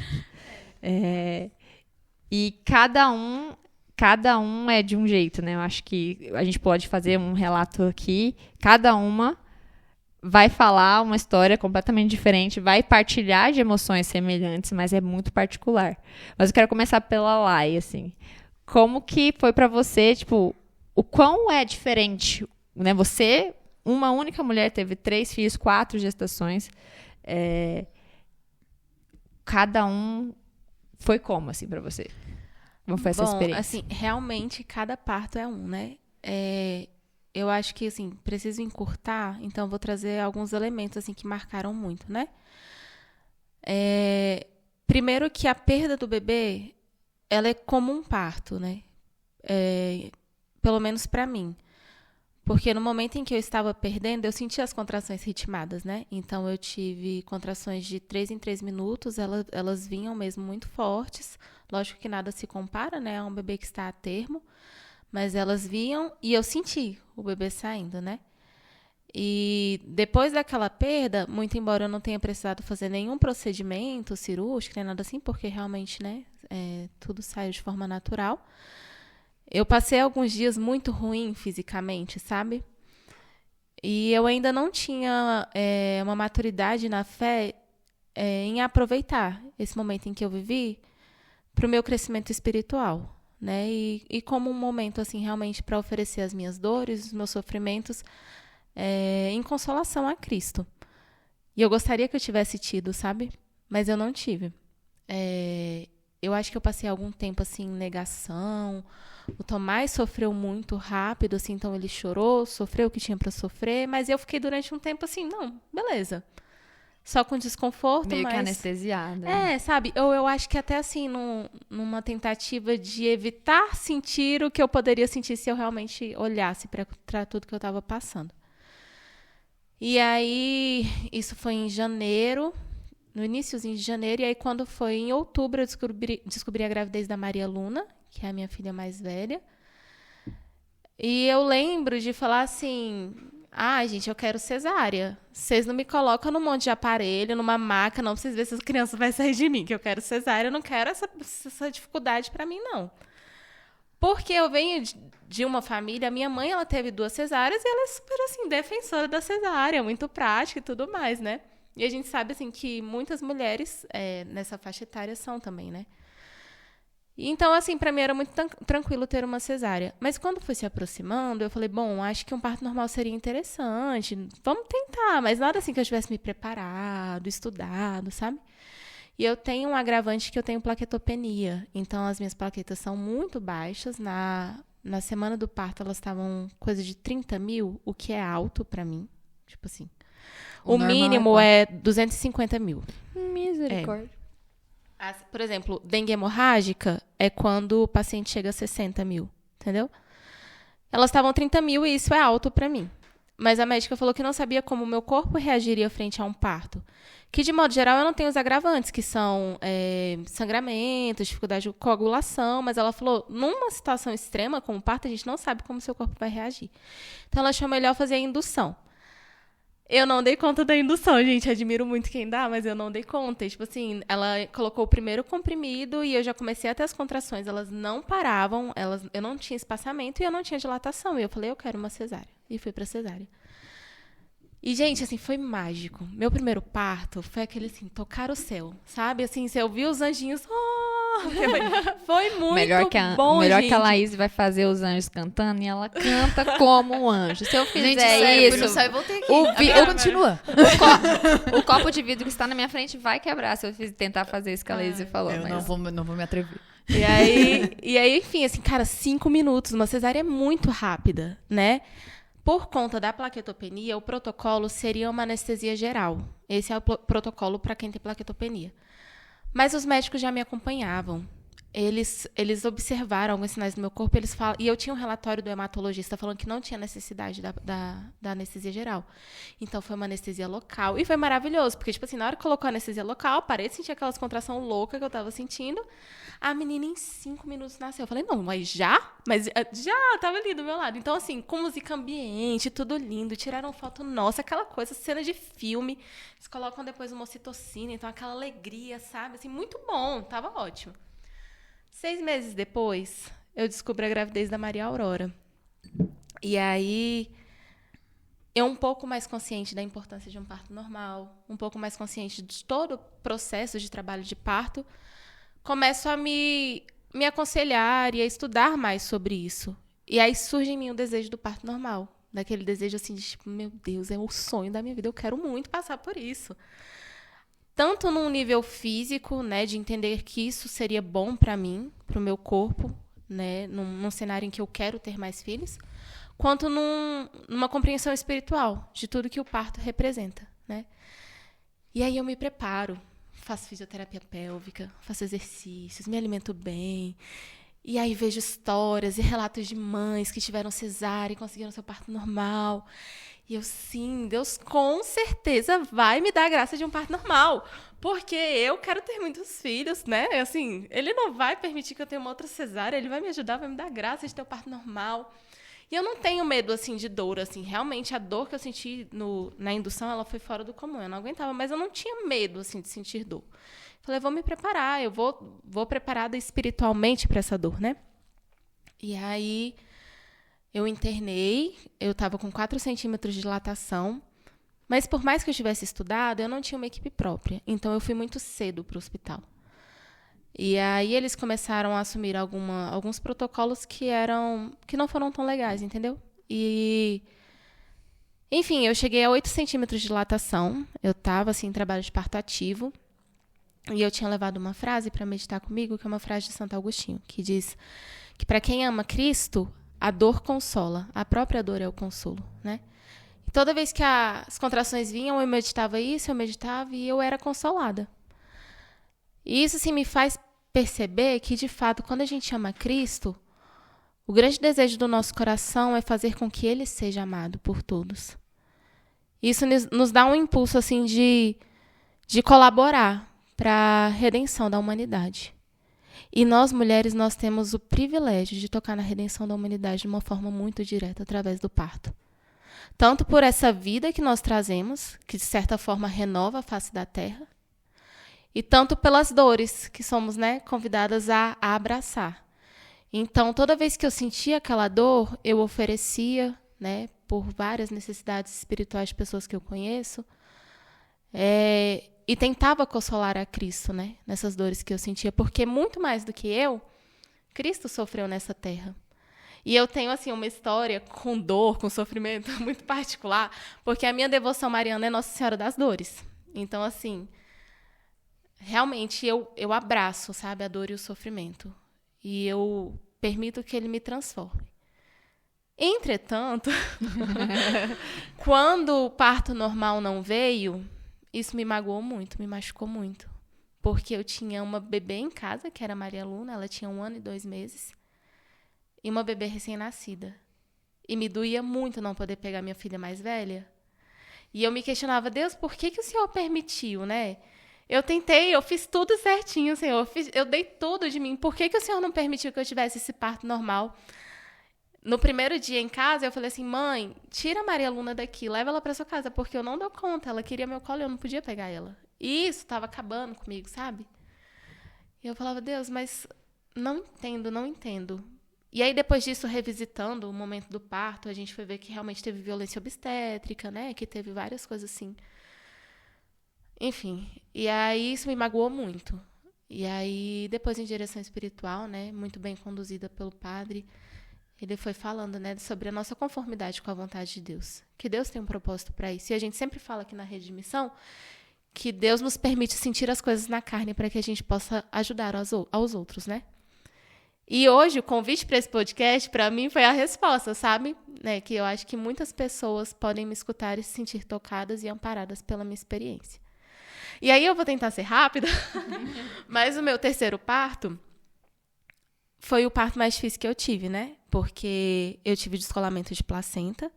E cada um é de um jeito, né? Eu acho que a gente pode fazer um relato aqui. Cada uma vai falar uma história completamente diferente, vai partilhar de emoções semelhantes, mas é muito particular. Mas eu quero começar pela Lai, assim. Como que foi pra você, tipo, o quão é diferente, né? Você, uma única mulher, teve 3 filhos, 4 gestações. Cada um foi como, assim, pra você? Como foi essa experiência? Assim, realmente, cada parto é um, né? Eu acho que, assim, preciso encurtar, então vou trazer alguns elementos, assim, que marcaram muito, né? Primeiro que a perda do bebê, ela é como um parto, né? Pelo menos para mim. Porque no momento em que eu estava perdendo, eu sentia as contrações ritmadas, né? Então, eu tive contrações de 3 em 3 minutos, elas vinham mesmo muito fortes. Lógico que nada se compara, né? A um bebê que está a termo. Mas elas vinham e eu senti o bebê saindo, né? E depois daquela perda, muito embora eu não tenha precisado fazer nenhum procedimento cirúrgico, nem nada assim, porque realmente, né, tudo saiu de forma natural. Eu passei alguns dias muito ruim fisicamente, sabe? E eu ainda não tinha uma maturidade na fé em aproveitar esse momento em que eu vivi para o meu crescimento espiritual, né? E como um momento, assim, realmente para oferecer as minhas dores, os meus sofrimentos, em consolação a Cristo. E eu gostaria que eu tivesse tido, sabe? Mas eu não tive. Eu acho que eu passei algum tempo, assim, em negação. O Tomás sofreu muito rápido, assim, então ele chorou, sofreu o que tinha para sofrer, mas eu fiquei durante um tempo assim, não, beleza. Só com desconforto, meio mas... que anestesiada. Sabe? Eu acho que até, assim, numa tentativa de evitar sentir o que eu poderia sentir se eu realmente olhasse para tudo que eu estava passando. E aí, isso foi em janeiro, no iniciozinho de janeiro, e aí quando foi em outubro eu descobri a gravidez da Maria Luna, que é a minha filha mais velha. E eu lembro de falar assim, gente, eu quero cesárea. Vocês não me colocam num monte de aparelho, numa maca, não, pra vocês verem se as crianças vão sair de mim, que eu quero cesárea, eu não quero essa dificuldade para mim, não. Porque eu venho de uma família, a minha mãe, ela teve 2 cesáreas e ela é super, assim, defensora da cesárea, muito prática e tudo mais, né? E a gente sabe, assim, que muitas mulheres nessa faixa etária são também, né? Então, assim, para mim era muito tranquilo ter uma cesárea. Mas quando foi se aproximando, eu falei, bom, acho que um parto normal seria interessante, vamos tentar, mas nada assim que eu tivesse me preparado, estudado, sabe? E eu tenho um agravante que eu tenho plaquetopenia. Então, as minhas plaquetas são muito baixas. Na semana do parto, elas estavam coisa de 30 mil, o que é alto para mim. Tipo assim. O mínimo é 250 mil. Misericórdia. Por exemplo, dengue hemorrágica é quando o paciente chega a 60 mil. Entendeu? Elas estavam 30 mil e isso é alto para mim. mas a médica falou que não sabia como o meu corpo reagiria frente a um parto. Que, de modo geral, eu não tenho os agravantes, que são sangramento, dificuldade de coagulação, mas ela falou, numa situação extrema, como parto, a gente não sabe como o seu corpo vai reagir. Então, ela achou melhor fazer a indução. Eu não dei conta da indução, gente. Admiro muito quem dá, mas eu não dei conta. E, tipo assim, ela colocou o primeiro comprimido e eu já comecei a ter as contrações. Elas não paravam, eu não tinha espaçamento e eu não tinha dilatação. E eu falei, eu quero uma cesárea. E fui pra cesárea. E, gente, assim, foi mágico. Meu primeiro parto foi aquele, assim, tocar o céu, sabe? Assim, você ouviu os anjinhos... Foi muito bom, melhor gente. que a Laís vai fazer os anjos cantando e ela canta como um anjo. Se eu fizer Gente, sério, isso... fui no céu e voltei aqui. Continua. O copo de vidro que está na minha frente vai quebrar se eu tentar fazer isso que a Laís falou. Eu mas... não vou me atrever. E aí, enfim, assim, cara, 5 minutos. Uma cesárea é muito rápida, né? Por conta da plaquetopenia, o protocolo seria uma anestesia geral. Esse é o protocolo para quem tem plaquetopenia. Mas os médicos já me acompanhavam. Eles observaram alguns sinais do meu corpo, e eu tinha um relatório do hematologista falando que não tinha necessidade da anestesia geral. Então, foi uma anestesia local. E foi maravilhoso, porque, tipo assim, na hora que colocou a anestesia local, parei de sentir aquelas contrações loucas que eu tava sentindo. A menina, em 5 minutos, nasceu. Eu falei, não, mas já? Mas já, tava ali do meu lado. Então, assim, com música ambiente, tudo lindo, tiraram foto nossa, aquela coisa, cena de filme. Eles colocam depois uma ocitocina, então aquela alegria, sabe? Assim, muito bom, tava ótimo. 6 meses depois, eu descobri a gravidez da Maria Aurora. E aí, eu um pouco mais consciente da importância de um parto normal, um pouco mais consciente de todo o processo de trabalho de parto, começo a me aconselhar e a estudar mais sobre isso. E aí surge em mim o desejo do parto normal. Daquele desejo assim de, tipo, meu Deus, é o sonho da minha vida, eu quero muito passar por isso. Tanto num nível físico, né, de entender que isso seria bom para mim, para o meu corpo, né, num cenário em que eu quero ter mais filhos, quanto numa compreensão espiritual de tudo que o parto representa, né? E aí eu me preparo, faço fisioterapia pélvica, faço exercícios, me alimento bem, e aí vejo histórias e relatos de mães que tiveram cesárea e conseguiram seu parto normal. E eu, sim, Deus com certeza vai me dar a graça de um parto normal. Porque eu quero ter muitos filhos, né? Assim, ele não vai permitir que eu tenha uma outra cesárea, ele vai me ajudar, vai me dar a graça de ter um parto normal. E eu não tenho medo, assim, de dor, assim. Realmente, a dor que eu senti na indução, ela foi fora do comum. Eu não aguentava, mas eu não tinha medo, assim, de sentir dor. Falei, eu vou me preparar, eu vou preparada espiritualmente para essa dor, né? E aí... eu internei, eu estava com 4 centímetros de dilatação, mas por mais que eu tivesse estudado, eu não tinha uma equipe própria. Então, eu fui muito cedo para o hospital. E aí, eles começaram a assumir alguns protocolos que não foram tão legais, entendeu? E, enfim, eu cheguei a 8 centímetros de dilatação. Eu estava, assim, em trabalho de parto ativo. E eu tinha levado uma frase para meditar comigo, que é uma frase de Santo Agostinho, que diz que para quem ama Cristo... a dor consola, a própria dor é o consolo, né? E toda vez que as contrações vinham, eu meditava e eu era consolada. E isso, assim, me faz perceber que, de fato, quando a gente ama Cristo, o grande desejo do nosso coração é fazer com que Ele seja amado por todos. Isso nos dá um impulso, assim, de colaborar para a redenção da humanidade. E nós, mulheres, nós temos o privilégio de tocar na redenção da humanidade de uma forma muito direta, através do parto. Tanto por essa vida que nós trazemos, que de certa forma renova a face da terra, e tanto pelas dores que somos, né, convidadas a abraçar. Então, toda vez que eu sentia aquela dor, eu oferecia, né, por várias necessidades espirituais de pessoas que eu conheço, e tentava consolar a Cristo, né, nessas dores que eu sentia, porque muito mais do que eu, Cristo sofreu nessa terra. E eu tenho, assim, uma história com dor, com sofrimento muito particular, porque a minha devoção mariana é Nossa Senhora das Dores. Então, assim, realmente eu abraço, sabe, a dor e o sofrimento. E eu permito que ele me transforme. Entretanto, quando o parto normal não veio, isso me magoou muito, me machucou muito. Porque eu tinha uma bebê em casa, que era a Maria Luna, ela tinha 1 ano e 2 meses, e uma bebê recém-nascida. E me doía muito não poder pegar minha filha mais velha. E eu me questionava, Deus, por que o Senhor permitiu, né? Eu tentei, eu fiz tudo certinho, Senhor. Eu dei tudo de mim. Por que o Senhor não permitiu que eu tivesse esse parto normal? No primeiro dia em casa, eu falei assim, mãe, tira a Maria Luna daqui, leva ela para sua casa, porque eu não dou conta. Ela queria meu colo e eu não podia pegar ela. E isso estava acabando comigo, sabe? E eu falava, Deus, mas não entendo. E aí, depois disso, revisitando o momento do parto, a gente foi ver que realmente teve violência obstétrica, né? Que teve várias coisas assim. Enfim, e aí isso me magoou muito. E aí, depois, em direção espiritual, né? Muito bem conduzida pelo padre, ele foi falando, né? Sobre a nossa conformidade com a vontade de Deus. Que Deus tem um propósito para isso. E a gente sempre fala aqui na Rede de Missão que Deus nos permite sentir as coisas na carne para que a gente possa ajudar aos outros, né? E hoje, o convite para esse podcast, para mim, foi a resposta, sabe? Né? Que eu acho que muitas pessoas podem me escutar e se sentir tocadas e amparadas pela minha experiência. E aí eu vou tentar ser rápida, mas o meu terceiro parto foi o parto mais difícil que eu tive, né? Porque eu tive descolamento de placenta.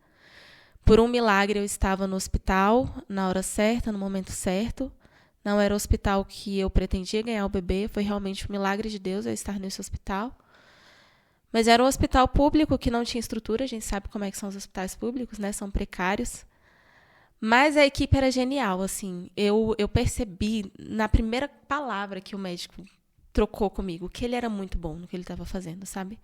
Por um milagre, eu estava no hospital, na hora certa, no momento certo. Não era o hospital que eu pretendia ganhar o bebê, foi realmente um milagre de Deus eu estar nesse hospital. Mas era um hospital público que não tinha estrutura, a gente sabe como é que são os hospitais públicos, né? São precários. Mas a equipe era genial, assim. Eu percebi, na primeira palavra que o médico trocou comigo, que ele era muito bom no que ele estava fazendo, sabe?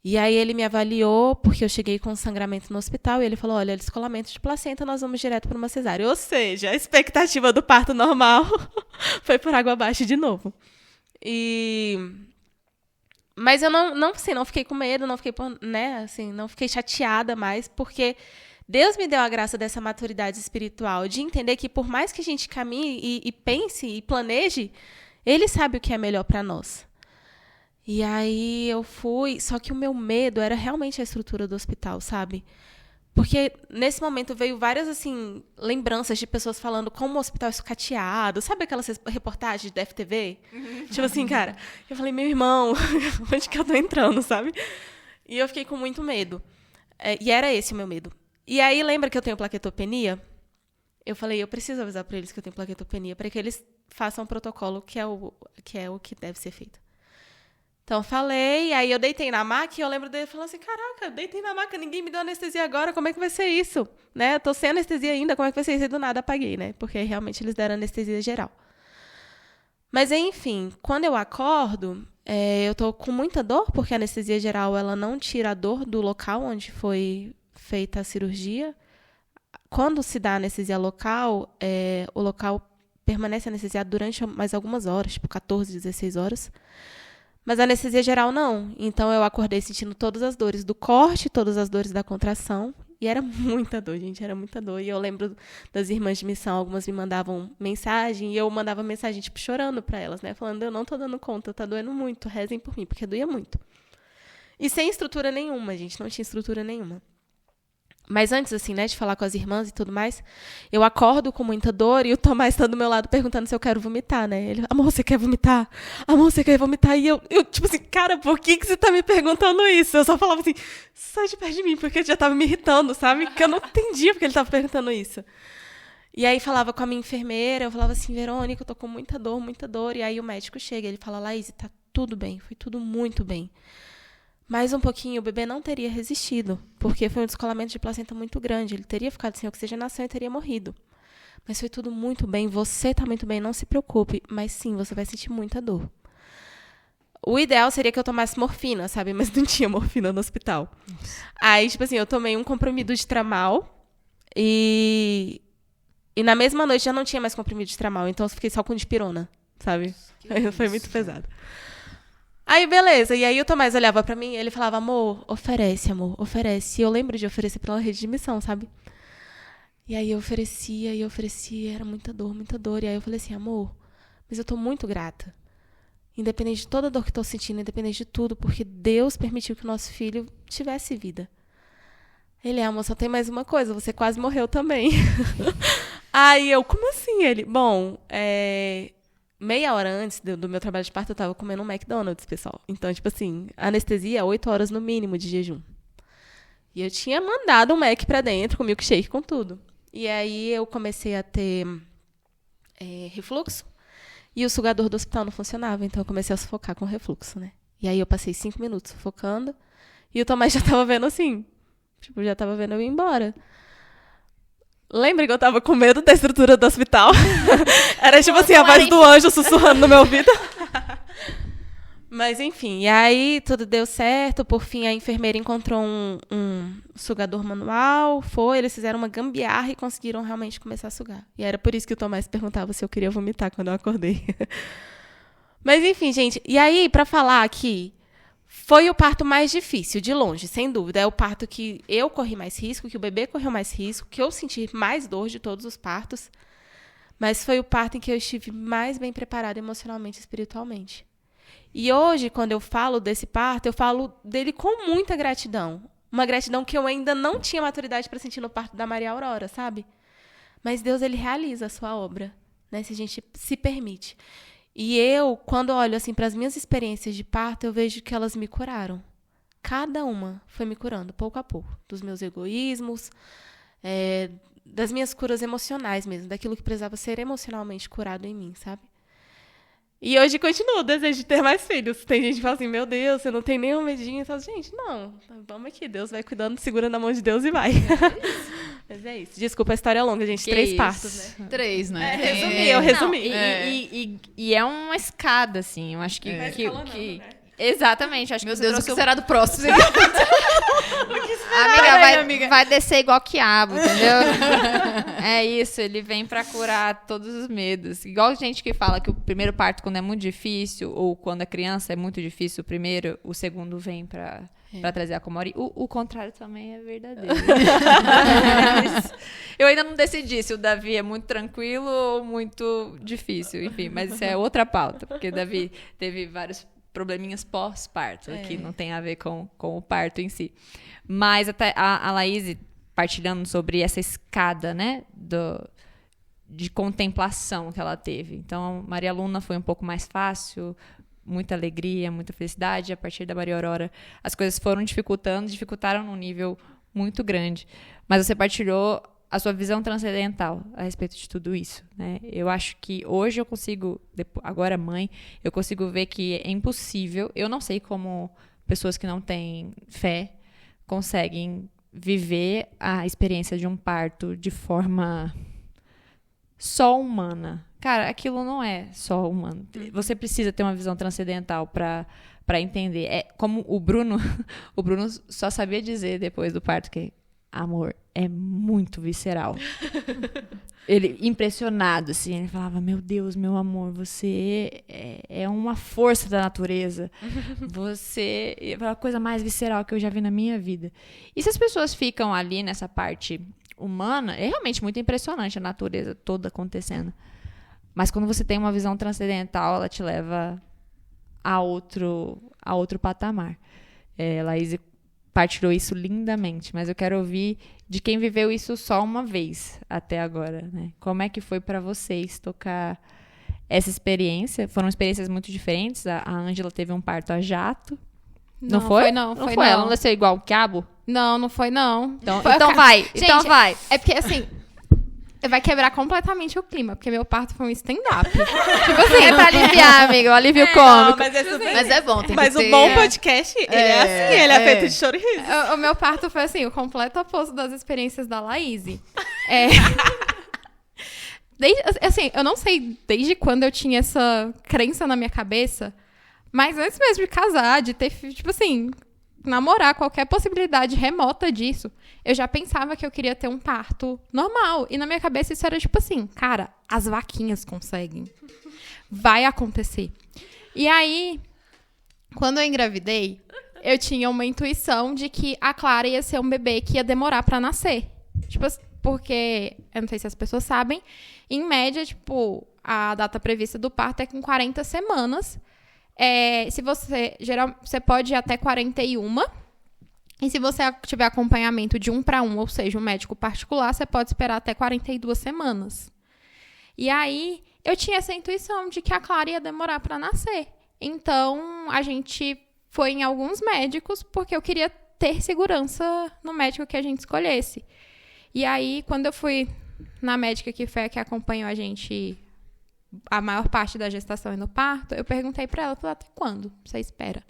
E aí ele me avaliou, porque eu cheguei com sangramento no hospital, e ele falou, olha, descolamento de placenta, nós vamos direto para uma cesárea. Ou seja, a expectativa do parto normal foi por água abaixo de novo. Mas eu não fiquei com medo, não fiquei chateada mais, porque Deus me deu a graça dessa maturidade espiritual, de entender que por mais que a gente caminhe e pense e planeje, Ele sabe o que é melhor para nós. E aí eu fui, só que o meu medo era realmente a estrutura do hospital, sabe? Porque nesse momento veio várias, assim, lembranças de pessoas falando como o hospital é sucateado. Sabe aquelas reportagens da FTV? Tipo assim, cara, eu falei, meu irmão, onde que eu tô entrando, sabe? E eu fiquei com muito medo. E era esse o meu medo. E aí, lembra que eu tenho plaquetopenia? Eu falei, eu preciso avisar para eles que eu tenho plaquetopenia, para que eles façam um protocolo que é o que deve ser feito. Então, falei, aí eu deitei na maca e eu lembro dele falando assim, caraca, eu deitei na maca, ninguém me deu anestesia agora, como é que vai ser isso? Né? Eu tô sem anestesia ainda, como é que vai ser isso? E do nada apaguei, né? Porque realmente eles deram anestesia geral. Mas, enfim, quando eu acordo, eu tô com muita dor, porque a anestesia geral, ela não tira a dor do local onde foi feita a cirurgia. Quando se dá anestesia local, o local permanece anestesiado durante mais algumas horas, tipo 14, 16 horas. Mas a anestesia geral não. Então eu acordei sentindo todas as dores do corte, todas as dores da contração. E era muita dor, gente, era muita dor. E eu lembro das irmãs de missão, algumas me mandavam mensagem, e eu mandava mensagem, tipo, chorando para elas, né? Falando, eu não tô dando conta, tá doendo muito, rezem por mim, porque doía muito. E sem estrutura nenhuma, gente, não tinha estrutura nenhuma. Mas antes, assim, né, de falar com as irmãs e tudo mais, eu acordo com muita dor e o Tomás está do meu lado perguntando se eu quero vomitar, né? Ele, amor, você quer vomitar? Amor, você quer vomitar? E eu tipo assim, cara, por que você tá me perguntando isso? Eu só falava assim, sai de perto de mim, porque ele já tava me irritando, sabe? Que eu não entendia porque ele tava perguntando isso. E aí falava com a minha enfermeira, eu falava assim, Verônica, eu tô com muita dor. E aí o médico chega, ele fala, Laís, tá tudo bem, foi tudo muito bem. Mais um pouquinho, o bebê não teria resistido, porque foi um descolamento de placenta muito grande. Ele teria ficado sem oxigenação e teria morrido. Mas foi tudo muito bem, você está muito bem, não se preocupe. Mas sim, você vai sentir muita dor. O ideal seria que eu tomasse morfina, sabe? Mas não tinha morfina no hospital. Aí, tipo assim, eu tomei um comprimido de Tramal e na mesma noite já não tinha mais comprimido de Tramal, então eu fiquei só com dipirona, sabe? Foi muito pesado. Aí, beleza. E aí o Tomás olhava pra mim e ele falava, amor, oferece. E eu lembro de oferecer pela Rede de Missão, sabe? E aí eu oferecia, era muita dor. E aí eu falei assim, amor, mas eu tô muito grata. Independente de toda a dor que eu tô sentindo, independente de tudo, porque Deus permitiu que o nosso filho tivesse vida. Ele, amor, só tem mais uma coisa, você quase morreu também. Aí eu, como assim? Ele, bom, meia hora antes do meu trabalho de parto, eu tava comendo um McDonald's, pessoal. Então, tipo assim, anestesia, 8 horas no mínimo de jejum. E eu tinha mandado um Mac pra dentro, com milkshake, com tudo. E aí eu comecei a ter refluxo. E o sugador do hospital não funcionava. Então eu comecei a sufocar com refluxo, né? E aí eu passei 5 minutos sufocando. E o Tomás já tava vendo assim. Tipo, já tava vendo eu ir embora. Lembra que eu tava com medo da estrutura do hospital? Era tipo assim, a voz do anjo sussurrando no meu ouvido. Mas, enfim, e aí tudo deu certo. Por fim, a enfermeira encontrou um sugador manual. Eles fizeram uma gambiarra e conseguiram realmente começar a sugar. E era por isso que o Tomás perguntava se eu queria vomitar quando eu acordei. Mas, enfim, gente. E aí, pra falar aqui, foi o parto mais difícil, de longe, sem dúvida. É o parto que eu corri mais risco, que o bebê correu mais risco, que eu senti mais dor de todos os partos. Mas foi o parto em que eu estive mais bem preparada emocionalmente e espiritualmente. E hoje, quando eu falo desse parto, eu falo dele com muita gratidão. Uma gratidão que eu ainda não tinha maturidade para sentir no parto da Maria Aurora, sabe? Mas Deus, ele realiza a sua obra, né? Se a gente se permite. E eu, quando olho assim para as minhas experiências de parto, eu vejo que elas me curaram. Cada uma foi me curando, pouco a pouco. Dos meus egoísmos, das minhas curas emocionais mesmo, daquilo que precisava ser emocionalmente curado em mim, sabe? E hoje continuo o desejo de ter mais filhos. Tem gente que fala assim, meu Deus, você não tem nenhum medinho. Eu falo, gente, não, vamos aqui, Deus vai cuidando, segura na mão de Deus e vai. Mas é isso. Desculpa, a história é longa, gente. 3 partos, né? 3, né? Eu resumi. Não, e é uma escada, assim. Eu acho que... né? Exatamente. Acho Meu que Deus, o trouxe que será do próximo? Amiga, vai descer igual quiabo, entendeu? É isso, ele vem pra curar todos os medos. Igual gente que fala que o primeiro parto, quando é muito difícil, ou quando a criança é muito difícil, o primeiro, o segundo vem pra trazer a comori. O contrário também é verdadeiro. Eu ainda não decidi se o Davi é muito tranquilo ou muito difícil, enfim, mas isso é outra pauta, porque o Davi teve vários probleminhas pós-parto, que não tem a ver com o parto em si. Mas até a Laís, partilhando sobre essa escada, né, de contemplação que ela teve. Então, Maria Luna foi um pouco mais fácil, muita alegria, muita felicidade. A partir da Maria Aurora, as coisas foram dificultaram num nível muito grande. Mas você partilhou a sua visão transcendental a respeito de tudo isso, né? Eu acho que hoje eu consigo, agora mãe, eu consigo ver que é impossível. Eu não sei como pessoas que não têm fé conseguem viver a experiência de um parto de forma só humana. Cara, aquilo não é só humano. Você precisa ter uma visão transcendental para entender. É como o Bruno só sabia dizer depois do parto que amor é muito visceral. Ele, impressionado, assim, ele falava, meu Deus, meu amor, você é uma força da natureza. Você é a coisa mais visceral que eu já vi na minha vida. E se as pessoas ficam ali nessa parte humana, é realmente muito impressionante a natureza toda acontecendo. Mas quando você tem uma visão transcendental, ela te leva a outro patamar. Laís partilhou isso lindamente, mas eu quero ouvir de quem viveu isso só uma vez até agora, né? Como é que foi para vocês tocar essa experiência? Foram experiências muito diferentes. A Ângela teve um parto a jato. Não foi? Não foi. Não. Ela não desceu igual o quiabo? Não foi não. Então Foi vai. Gente, Então vai. É porque, assim, vai quebrar completamente o clima, porque meu parto foi um stand-up. Tipo assim, É pra aliviar, amiga. O alívio cômico. Mas é bom, tem Mas que ter... o bom podcast, ele é assim, ele é feito de choro e riso. o meu parto foi, assim, o completo oposto das experiências da Laís. Assim, eu não sei desde quando eu tinha essa crença na minha cabeça, mas antes mesmo de casar, de ter, tipo assim, namorar, qualquer possibilidade remota disso, eu já pensava que eu queria ter um parto normal. E na minha cabeça isso era tipo assim, cara, as vaquinhas conseguem. Vai acontecer. E aí, quando eu engravidei, eu tinha uma intuição de que a Clara ia ser um bebê que ia demorar pra nascer. Tipo, porque, eu não sei se as pessoas sabem, em média, tipo, a data prevista do parto é com 40 semanas. Você pode ir até 41. E se você tiver acompanhamento de 1:1, ou seja, um médico particular, você pode esperar até 42 semanas. E aí, eu tinha essa intuição de que a Clara ia demorar para nascer. Então, a gente foi em alguns médicos, porque eu queria ter segurança no médico que a gente escolhesse. E aí, quando eu fui na médica que foi a que acompanhou a gente a maior parte da gestação e no parto, eu perguntei pra ela, até quando você espera?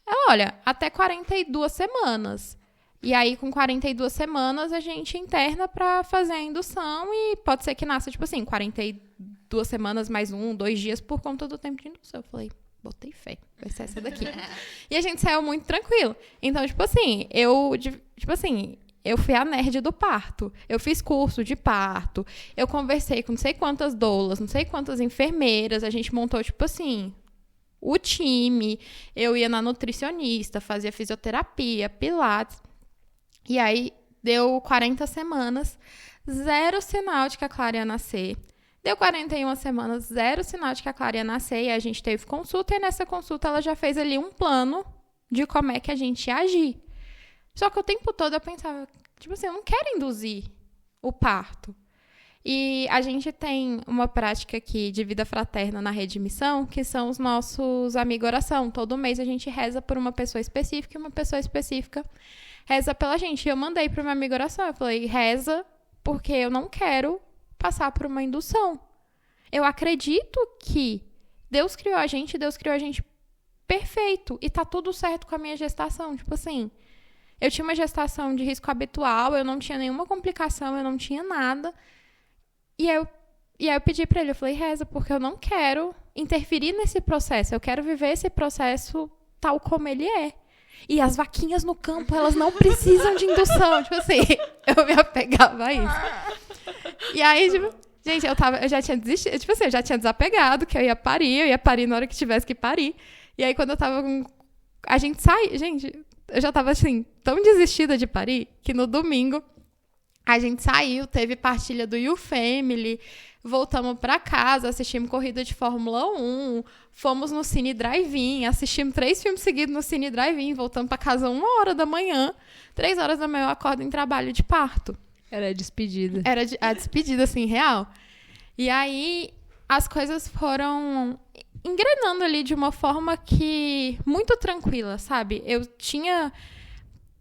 Ela, olha, até 42 semanas. E aí, com 42 semanas, a gente interna pra fazer a indução e pode ser que nasça, tipo assim, 42 semanas mais 2 dias por conta do tempo de indução. Eu falei, botei fé, vai ser essa daqui. E a gente saiu muito tranquilo. Então, tipo assim, eu fui a nerd do parto. Eu fiz curso de parto. Eu conversei com não sei quantas doulas, não sei quantas enfermeiras. A gente montou, tipo assim, o time. Eu ia na nutricionista, fazia fisioterapia, pilates. E aí, deu 40 semanas, 0 sinal de que a Clara ia nascer. Deu 41 semanas, 0 sinal de que a Clara ia nascer. E a gente teve consulta. E nessa consulta, ela já fez ali um plano de como é que a gente ia agir. Só que o tempo todo eu pensava, tipo assim, eu não quero induzir o parto. E a gente tem uma prática aqui de vida fraterna na Rede Missão, que são os nossos amigos oração. Todo mês a gente reza por uma pessoa específica e uma pessoa específica reza pela gente. E eu mandei para uma amiga oração, eu falei, reza porque eu não quero passar por uma indução. Eu acredito que Deus criou a gente perfeito e tá tudo certo com a minha gestação. Tipo assim, eu tinha uma gestação de risco habitual, eu não tinha nenhuma complicação, eu não tinha nada. E aí eu pedi pra ele, eu falei, reza, porque eu não quero interferir nesse processo, eu quero viver esse processo tal como ele é. E as vaquinhas no campo, elas não precisam de indução. Tipo assim, eu me apegava a isso. E aí, tipo, gente, eu já tinha desistido, tipo assim, eu já tinha desapegado, que eu ia parir na hora que tivesse que parir. E aí, quando eu tava com... A gente sai... Gente, eu já tava, assim, tão desistida de parir, que no domingo a gente saiu, teve partilha do You Family, voltamos pra casa, assistimos corrida de Fórmula 1, fomos no Cine Drive-In, assistimos 3 filmes seguidos no Cine Drive-In, voltamos pra casa 1h da manhã, 3h da manhã eu acordo em trabalho de parto. Era a despedida. Era a despedida, assim, real. E aí, as coisas foram engrenando ali de uma forma que... muito tranquila, sabe? Eu tinha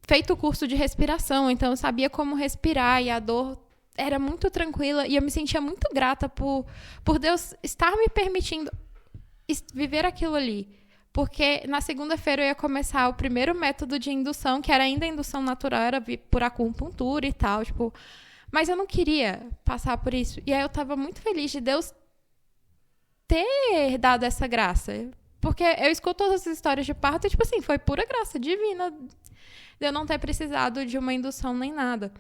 feito o curso de respiração, então eu sabia como respirar e a dor era muito tranquila e eu me sentia muito grata por Deus estar me permitindo viver aquilo ali. Porque na segunda-feira eu ia começar o primeiro método de indução, que era ainda a indução natural, era por acupuntura e tal, tipo... Mas eu não queria passar por isso. E aí eu tava muito feliz de Deus ter dado essa graça. Porque eu escuto todas as histórias de parto e, tipo assim, foi pura graça divina de eu não ter precisado de uma indução nem nada.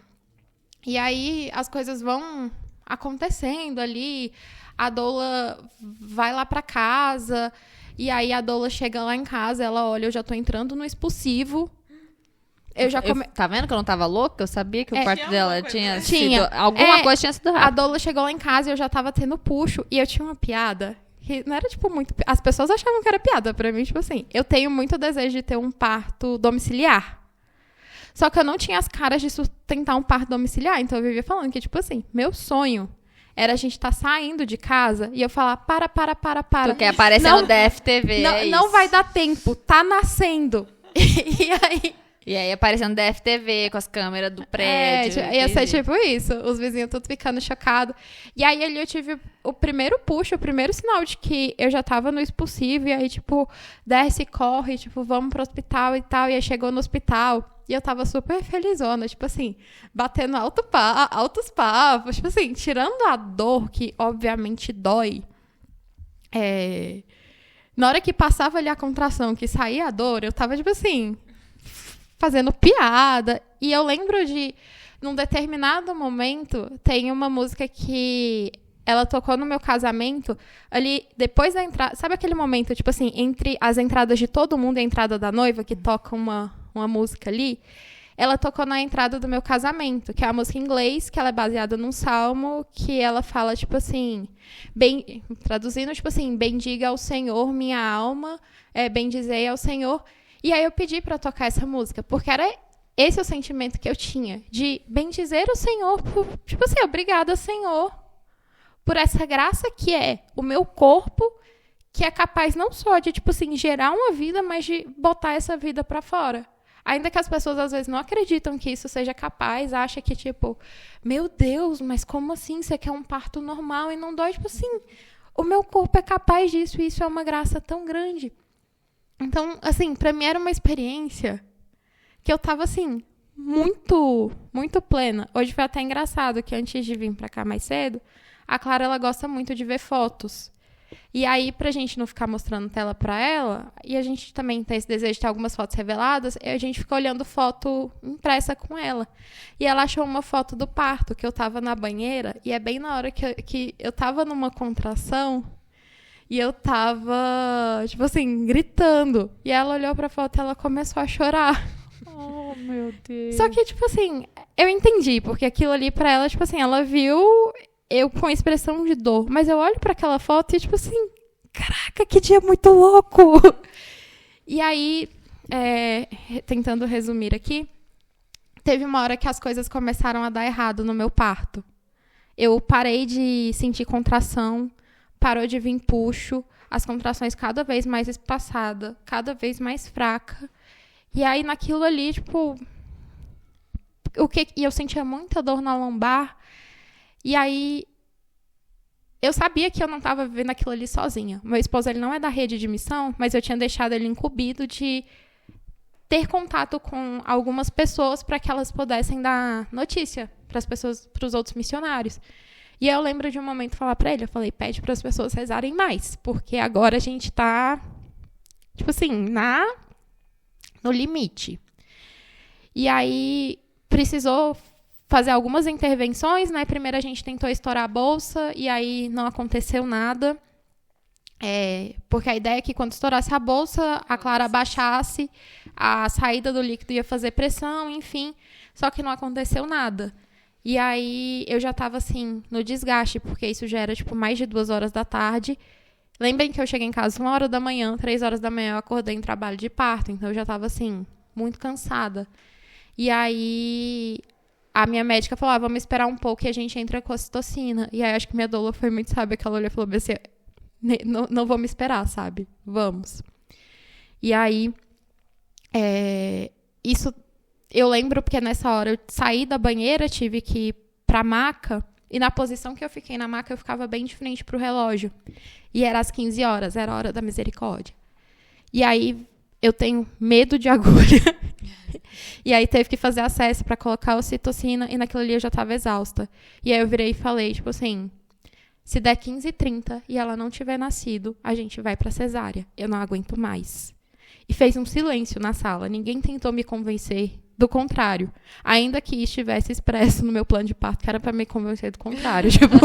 E aí as coisas vão acontecendo ali, a doula vai lá pra casa, e aí a doula chega lá em casa, ela olha, eu já tô entrando no expulsivo. Tá vendo que eu não tava louca? Eu sabia que o parto dela tinha sido... Tinha. Alguma coisa tinha sido A rápido. doula chegou lá em casa e eu já tava tendo puxo, e eu tinha uma piada que não era, tipo, muito... As pessoas achavam que era piada pra mim, tipo assim, eu tenho muito desejo de ter um parto domiciliar. Só que eu não tinha as caras de sustentar um parto domiciliar, então eu vivia falando que, tipo assim, meu sonho era a gente estar saindo de casa e eu falar, para. Tu quer aparecer no DFTV, não vai dar tempo, tá nascendo. E aí aparecendo no DFTV com as câmeras do prédio. Ia ser tipo isso, os vizinhos todos ficando chocados. E aí ali eu tive o primeiro puxo, o primeiro sinal de que eu já tava no expulsivo, e aí, tipo, desce, corre, tipo, vamos pro hospital e tal. E aí chegou no hospital. E eu tava super felizona, tipo assim, batendo altos papos, tipo assim, tirando a dor, que obviamente dói. Na hora que passava ali a contração, que saía a dor, eu tava, tipo assim, fazendo piada. E eu lembro de, num determinado momento, tem uma música que ela tocou no meu casamento, ali, depois da entrada, sabe aquele momento, tipo assim, entre as entradas de todo mundo e a entrada da noiva, que toca uma música ali, ela tocou na entrada do meu casamento, que é a música em inglês, que ela é baseada num salmo, que ela fala, tipo assim, traduzindo, tipo assim, bendiga ao Senhor minha alma, bendizei ao Senhor. E aí eu pedi pra tocar essa música, porque era esse o sentimento que eu tinha, de bendizer o Senhor, tipo assim, obrigada, Senhor, por essa graça que é o meu corpo, que é capaz não só de, tipo assim, gerar uma vida, mas de botar essa vida pra fora. Ainda que as pessoas às vezes não acreditam que isso seja capaz, acham que, tipo, meu Deus, mas como assim? Você quer um parto normal e não dói? Tipo assim, o meu corpo é capaz disso e isso é uma graça tão grande. Então, assim, pra mim era uma experiência que eu tava, assim, muito, muito plena. Hoje foi até engraçado que antes de vir pra cá mais cedo, a Clara, ela gosta muito de ver fotos. E aí, pra gente não ficar mostrando tela pra ela, e a gente também tem esse desejo de ter algumas fotos reveladas, a gente ficou olhando foto impressa com ela. E ela achou uma foto do parto, que eu tava na banheira, e é bem na hora que eu tava numa contração, e eu tava, tipo assim, gritando. E ela olhou pra foto e ela começou a chorar. Oh, meu Deus. Só que, tipo assim, eu entendi, porque aquilo ali pra ela, tipo assim, ela viu eu com expressão de dor. Mas eu olho pra aquela foto e, tipo assim, caraca, que dia muito louco! E aí, tentando resumir aqui, teve uma hora que as coisas começaram a dar errado no meu parto. Eu parei de sentir contração, parou de vir puxo, as contrações cada vez mais espaçadas, cada vez mais fraca. E aí, naquilo ali, tipo... E eu sentia muita dor na lombar. E aí, eu sabia que eu não estava vivendo aquilo ali sozinha. Meu esposo, ele não é da rede de missão, mas eu tinha deixado ele incumbido de ter contato com algumas pessoas para que elas pudessem dar notícia para os outros missionários. E eu lembro de um momento falar para ele, eu falei, pede para as pessoas rezarem mais, porque agora a gente está, tipo assim, no limite. E aí, precisou fazer algumas intervenções, né? Primeiro a gente tentou estourar a bolsa, e aí não aconteceu nada. Porque a ideia é que quando estourasse a bolsa, a Clara baixasse, a saída do líquido ia fazer pressão, enfim. Só que não aconteceu nada. E aí eu já estava, assim, no desgaste, porque isso já era, tipo, mais de 2 horas da tarde. Lembrem que eu cheguei em casa 1 hora da manhã, 3 horas da manhã eu acordei em trabalho de parto, então eu já estava, assim, muito cansada. E aí a minha médica falou, vamos esperar um pouco e a gente entra com a ocitocina. E aí acho que minha doula foi muito sábia, que ela olhou e falou assim, não vamos esperar, sabe? Vamos. E aí, isso eu lembro porque nessa hora eu saí da banheira, tive que ir pra maca, e na posição que eu fiquei na maca, eu ficava bem de frente pro relógio. E era às 15 horas, era a hora da misericórdia. E aí, eu tenho medo de agulha. E aí, teve que fazer acesso para colocar a ocitocina, e naquilo ali eu já estava exausta. E aí, eu virei e falei, tipo assim, se der 15h30 e ela não tiver nascido, a gente vai pra cesárea. Eu não aguento mais. E fez um silêncio na sala. Ninguém tentou me convencer do contrário. Ainda que estivesse expresso no meu plano de parto, que era pra me convencer do contrário. Tipo...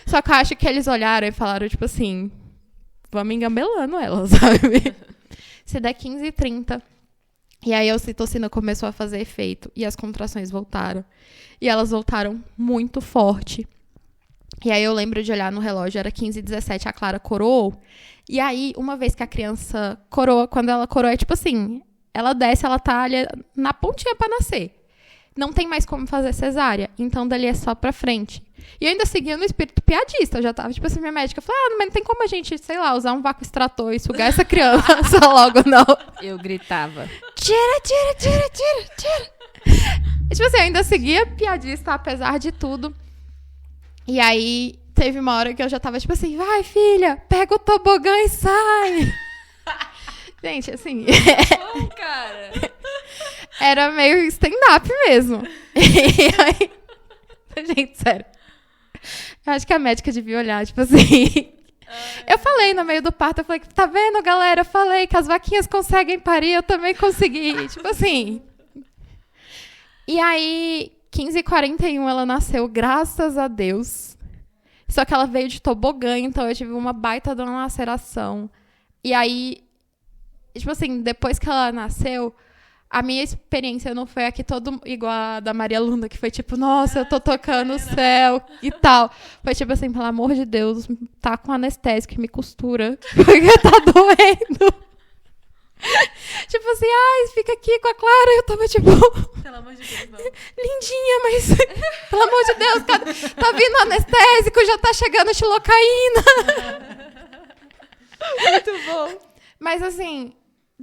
Só que eu acho que eles olharam e falaram, tipo assim, vamos engambelando ela, sabe? Se der 15h30. E aí a ocitocina começou a fazer efeito. E as contrações voltaram. E elas voltaram muito forte. E aí eu lembro de olhar no relógio, era 15h17, a Clara coroou. E aí, uma vez que a criança coroa, quando ela coroa, é tipo assim, ela desce, ela tá ali na pontinha pra nascer. Não tem mais como fazer cesárea, então dali é só pra frente. E eu ainda seguia no espírito piadista, eu já tava, tipo assim, minha médica falou, mas não tem como a gente, sei lá, usar um vácuo extrator e sugar essa criança só logo, não. Eu gritava. Tira. E, tipo assim, eu ainda seguia piadista, apesar de tudo. E aí, teve uma hora que eu já tava, tipo assim, vai, filha, pega o tobogã e sai. Gente, assim... cara. Era meio stand-up mesmo. E aí... Gente, sério. Eu acho que a médica devia olhar, tipo assim... Eu falei no meio do parto, eu falei, tá vendo, galera? Eu falei que as vaquinhas conseguem parir, eu também consegui. Tipo assim... E aí... 15h41 ela nasceu, graças a Deus. Só que ela veio de tobogã, então eu tive uma baita de uma laceração. E aí, tipo assim, depois que ela nasceu, a minha experiência não foi aqui todo igual a da Maria Lunda, que foi tipo, nossa, eu tô tocando o céu e tal. Foi tipo assim, pelo amor de Deus, tá com anestésico e me costura, porque tá doendo. Tipo assim, fica aqui com a Clara. E eu tava tipo... Pelo amor de Deus, não. Lindinha, mas... Pelo amor de Deus, tá vindo anestésico, já tá chegando xilocaína. Muito bom. Mas assim,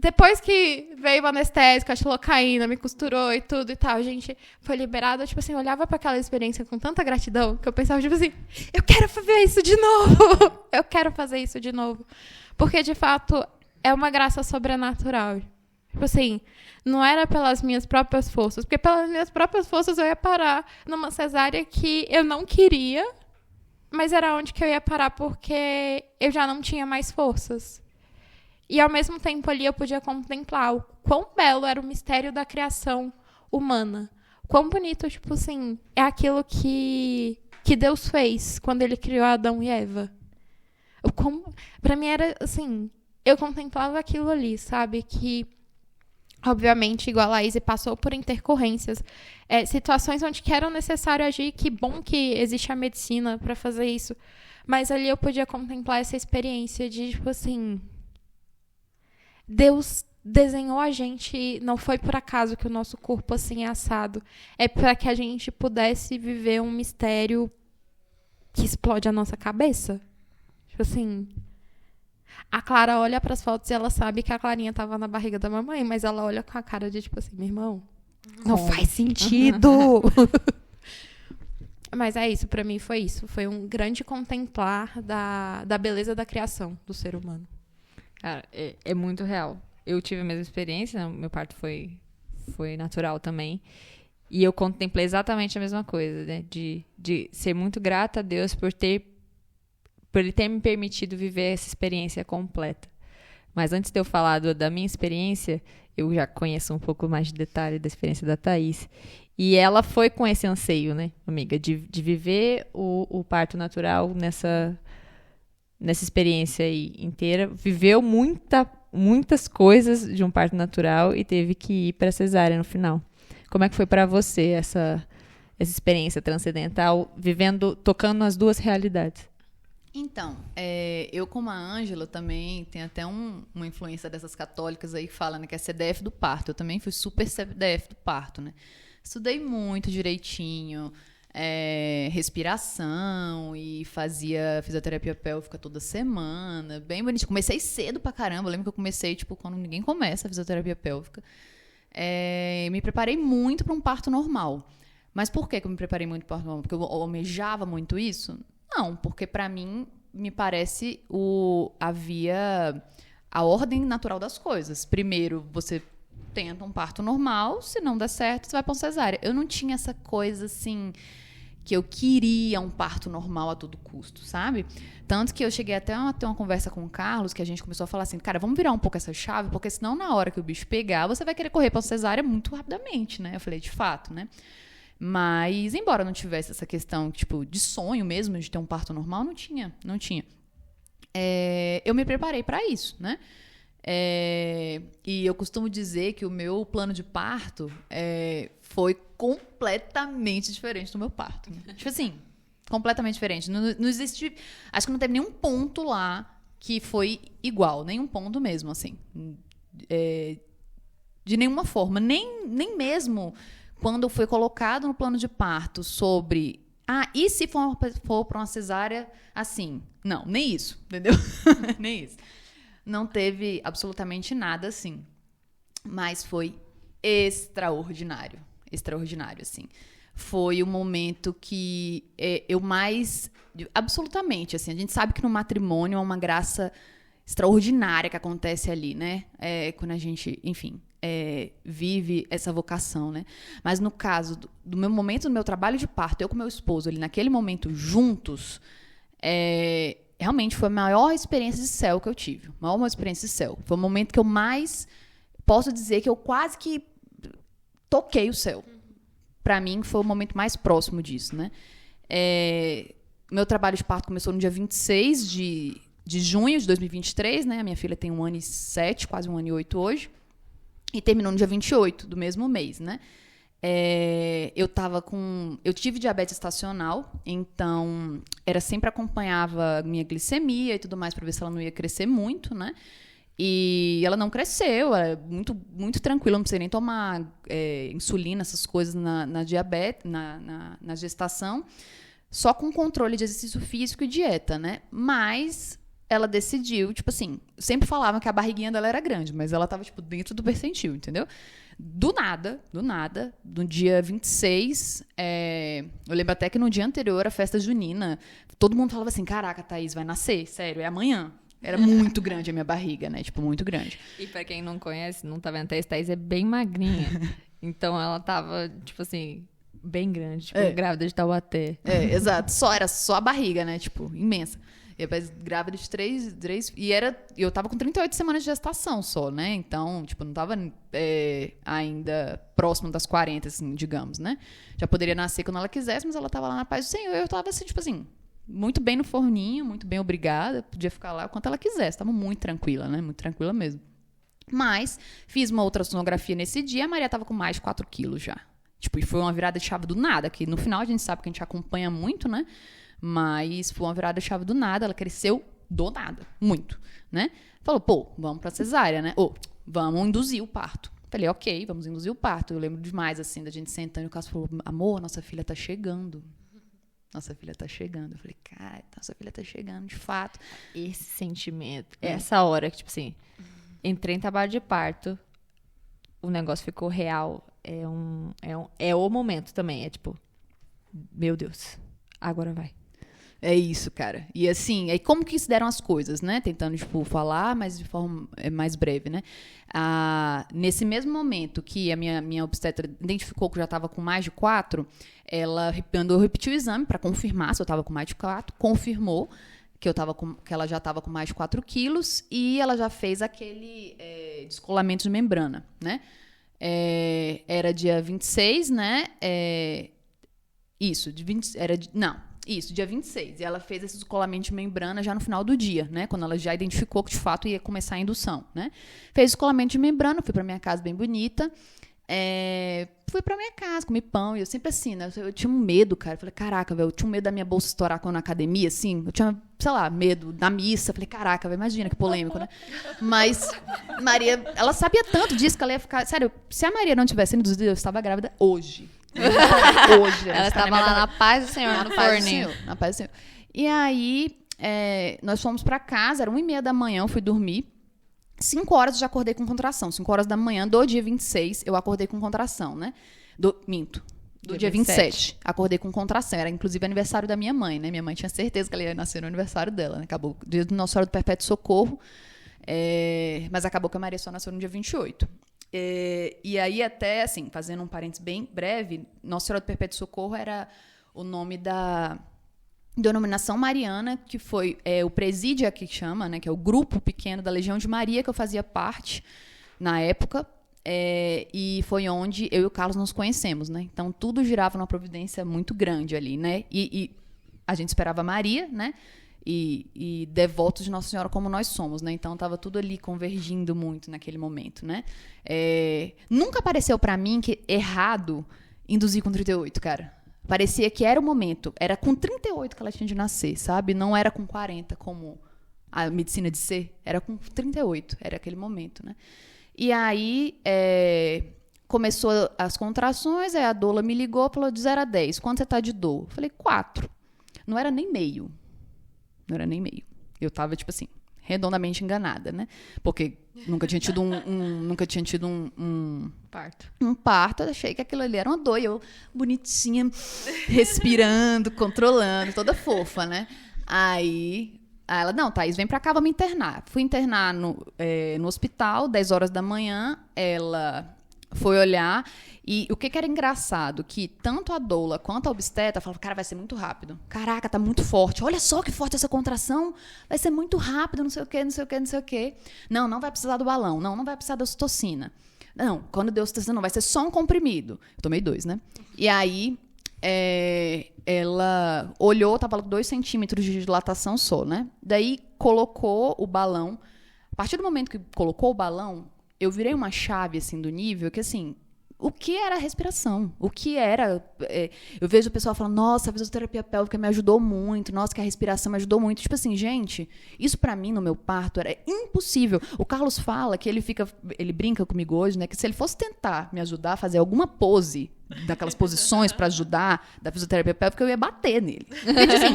depois que veio o anestésico, a xilocaína, me costurou e tudo e tal, a gente foi liberada, tipo assim, eu olhava pra aquela experiência com tanta gratidão que eu pensava, tipo assim, eu quero fazer isso de novo. Eu quero fazer isso de novo. Porque, de fato, é uma graça sobrenatural. Tipo assim, não era pelas minhas próprias forças, porque pelas minhas próprias forças eu ia parar numa cesárea que eu não queria, mas era onde que eu ia parar porque eu já não tinha mais forças. E, ao mesmo tempo, ali eu podia contemplar o quão belo era o mistério da criação humana. Quão bonito, tipo assim, é aquilo que Deus fez quando ele criou Adão e Eva. Pra mim era, assim, eu contemplava aquilo ali, sabe? Que, obviamente, igual a Laís passou por intercorrências, situações onde que era necessário agir, que bom que existe a medicina para fazer isso. Mas ali eu podia contemplar essa experiência de, tipo assim, Deus desenhou a gente, não foi por acaso que o nosso corpo assim é assado. É para que a gente pudesse viver um mistério que explode a nossa cabeça. Tipo assim, a Clara olha para as fotos e ela sabe que a Clarinha tava na barriga da mamãe, mas ela olha com a cara de tipo assim, meu irmão, não faz sentido. Mas é isso, para mim foi isso. Foi um grande contemplar da beleza da criação do ser humano. Cara, é muito real. Eu tive a mesma experiência, né? Meu parto foi natural também. E eu contemplei exatamente a mesma coisa, né? De ser muito grata a Deus por ele ter me permitido viver essa experiência completa. Mas antes de eu falar da minha experiência, eu já conheço um pouco mais de detalhe da experiência da Thaís. E ela foi com esse anseio, né, amiga? De viver o parto natural nessa experiência aí inteira, viveu muitas coisas de um parto natural e teve que ir para cesárea no final. Como é que foi para você essa experiência transcendental, tocando nas duas realidades? Então, eu como a Ângela também, tem até uma influência dessas católicas aí que fala, né, que é CDF do parto. Eu também fui super CDF do parto, né? Estudei muito direitinho, respiração e fazia fisioterapia pélvica toda semana, bem bonitinho. Comecei cedo pra caramba, eu lembro que eu comecei, tipo, quando ninguém começa a fisioterapia pélvica. Me preparei muito para um parto normal. Mas por que eu me preparei muito para o parto normal? Porque eu almejava muito isso? Não, porque para mim, me parece a ordem natural das coisas. Primeiro, você tenta um parto normal, se não der certo, você vai para uma cesárea. Eu não tinha essa coisa assim que eu queria um parto normal a todo custo, sabe? Tanto que eu cheguei até a ter uma conversa com o Carlos, que a gente começou a falar assim, cara, vamos virar um pouco essa chave, porque senão na hora que o bicho pegar, você vai querer correr para uma cesárea muito rapidamente, né? Eu falei, de fato, né? Mas, embora não tivesse essa questão, tipo, de sonho mesmo, de ter um parto normal, não tinha. Eu me preparei para isso, né? E eu costumo dizer que o meu plano de parto foi completamente diferente do meu parto. Né? Tipo assim, completamente diferente. Não existe... Acho que não teve nenhum ponto lá que foi igual. Nenhum ponto mesmo, assim. De nenhuma forma. Nem mesmo quando foi colocado no plano de parto sobre... e se for para uma cesárea, assim? Não, nem isso, entendeu? Nem isso. Não teve absolutamente nada assim. Mas foi extraordinário. Extraordinário, assim. Foi o momento que eu mais... Absolutamente, assim. A gente sabe que no matrimônio é uma graça extraordinária que acontece ali, né? Quando a gente, enfim... vive essa vocação, né? Mas no caso do meu momento, do meu trabalho de parto, eu com meu esposo ali naquele momento juntos, realmente foi a maior experiência de céu que eu tive. A maior experiência de céu. Foi o momento que eu mais posso dizer que eu quase que toquei o céu. Para mim, foi o momento mais próximo disso, né? Meu trabalho de parto começou no dia 26 de junho de 2023, né? A minha filha tem 1 ano e 7, quase 1 ano e 8 hoje. E terminou no dia 28 do mesmo mês, né? Eu tive diabetes estacional, então sempre acompanhava minha glicemia e tudo mais para ver se ela não ia crescer muito, né? E ela não cresceu, era muito, muito tranquila, não precisei nem tomar insulina, essas coisas na diabetes, na gestação, só com controle de exercício físico e dieta, né? Mas ela decidiu, tipo assim, sempre falavam que a barriguinha dela era grande, mas ela tava, tipo, dentro do percentil, entendeu? Do nada, no dia 26, eu lembro até que no dia anterior, a festa junina, todo mundo falava assim, caraca, Thaís, vai nascer, sério, é amanhã. Era muito grande a minha barriga, né? Tipo, muito grande. E pra quem não conhece, não tá vendo, Thaís é bem magrinha. Então ela tava, tipo assim, bem grande, tipo, grávida de Taubaté. Exato. Era só a barriga, né? Tipo, imensa. E depois grávida de 3 e eu tava com 38 semanas de gestação só, né? Então, tipo, não tava ainda próximo das 40, assim, digamos, né? Já poderia nascer quando ela quisesse, mas ela tava lá na paz do Senhor. Eu tava assim, tipo assim, muito bem no forninho, muito bem, obrigada. Podia ficar lá o quanto ela quisesse. Tava muito tranquila, né? Muito tranquila mesmo. Mas fiz uma ultrassonografia nesse dia, a Maria tava com mais de 4 quilos já. Tipo, e foi uma virada de chave do nada, que no final a gente sabe que a gente acompanha muito, né? Mas foi uma virada de chave do nada, ela cresceu do nada, muito, né? Falou, pô, vamos pra cesárea, né? Vamos induzir o parto. Falei, ok, vamos induzir o parto. Eu lembro demais, assim, da gente sentando e o Cássio falou, amor, nossa filha tá chegando. Nossa filha tá chegando. Eu falei, cara, nossa filha tá chegando, de fato. Esse sentimento, essa hora que, tipo assim, entrei em trabalho de parto, o negócio ficou real. É o momento também. É tipo, meu Deus, agora vai. É isso, cara. E assim, aí como que se deram as coisas, né? Tentando, tipo, falar, mas de forma mais breve, né? Nesse mesmo momento que a minha obstetra identificou que eu já estava com mais de 4, ela mandou repetir o exame para confirmar se eu estava com mais de 4, confirmou que ela já estava com mais de 4 quilos e ela já fez aquele descolamento de membrana, né? Era dia 26, né? Dia 26. E ela fez esse descolamento de membrana já no final do dia, né? Quando ela já identificou que, de fato, ia começar a indução, né? Fez o descolamento de membrana, fui pra minha casa bem bonita. Fui pra minha casa, comi pão. E eu sempre assim, né? Eu tinha um medo, cara. Eu falei, caraca, velho. Eu tinha um medo da minha bolsa estourar quando na academia, assim. Eu tinha, sei lá, medo da missa. Falei, caraca, velho, imagina que polêmico, né? Mas Maria, ela sabia tanto disso que ela ia ficar... Sério, se a Maria não tivesse induzido, eu estava grávida hoje. Hoje. Ela estava lá na paz do Senhor, no forninho. Na paz do Senhor. E aí, nós fomos pra casa, era 1h30 da manhã, eu fui dormir. 5 horas eu já acordei com contração. 5 horas da manhã, do dia 26, eu acordei com contração, né? Do dia 27. Acordei com contração. Era, inclusive, aniversário da minha mãe, né? Minha mãe tinha certeza que ela ia nascer no aniversário dela, né? Acabou o dia do Nossa Senhora do Perpétuo Socorro. Mas acabou que a Maria só nasceu no dia 28. E aí, até, assim, fazendo um parênteses bem breve, Nossa Senhora do Perpétuo Socorro era o nome da denominação mariana, que foi o presídio aqui que chama, né, que é o grupo pequeno da Legião de Maria, que eu fazia parte na época, e foi onde eu e o Carlos nos conhecemos, né? Então, tudo girava numa providência muito grande ali, né? E a gente esperava Maria, né? E devotos de Nossa Senhora como nós somos, né? Então estava tudo ali convergindo muito naquele momento, né? Nunca pareceu para mim que errado induzir com 38, cara. Parecia que era o momento. Era com 38 que ela tinha de nascer, sabe? Não era com 40 como a medicina de ser. Era com 38, era aquele momento, né? E aí começou as contrações, aí a doula me ligou e falou de 0 a 10. Quanto você tá de dor? Eu falei, 4. Não era nem meio. Eu tava, tipo assim, redondamente enganada, né? Porque nunca tinha tido um Parto. Um parto. Eu achei que aquilo ali era uma dor. E eu, bonitinha, respirando, controlando, toda fofa, né? Aí ela, não, Thaís, vem pra cá, vamos internar. Fui internar no hospital, 10 horas da manhã. Ela foi olhar. E o que era engraçado, que tanto a doula quanto a obstetra falavam, cara, vai ser muito rápido. Caraca, tá muito forte. Olha só que forte essa contração. Vai ser muito rápido, não sei o quê. Não vai precisar do balão. Não vai precisar da ocitocina. Não, quando deu ocitocina, não, vai ser só um comprimido. Eu tomei 2, né? E aí, ela olhou, tava com 2 centímetros de dilatação só, né? Daí, colocou o balão. A partir do momento que colocou o balão, eu virei uma chave, assim, do nível que, assim... O que era a respiração? O que era... eu vejo o pessoal falando, nossa, a fisioterapia pélvica me ajudou muito, nossa, que a respiração me ajudou muito. Tipo assim, gente, isso pra mim, no meu parto, era impossível. O Carlos fala que ele brinca comigo hoje, né, que se ele fosse tentar me ajudar a fazer alguma pose daquelas posições pra ajudar, da fisioterapia pélvica, eu ia bater nele. Porque, assim,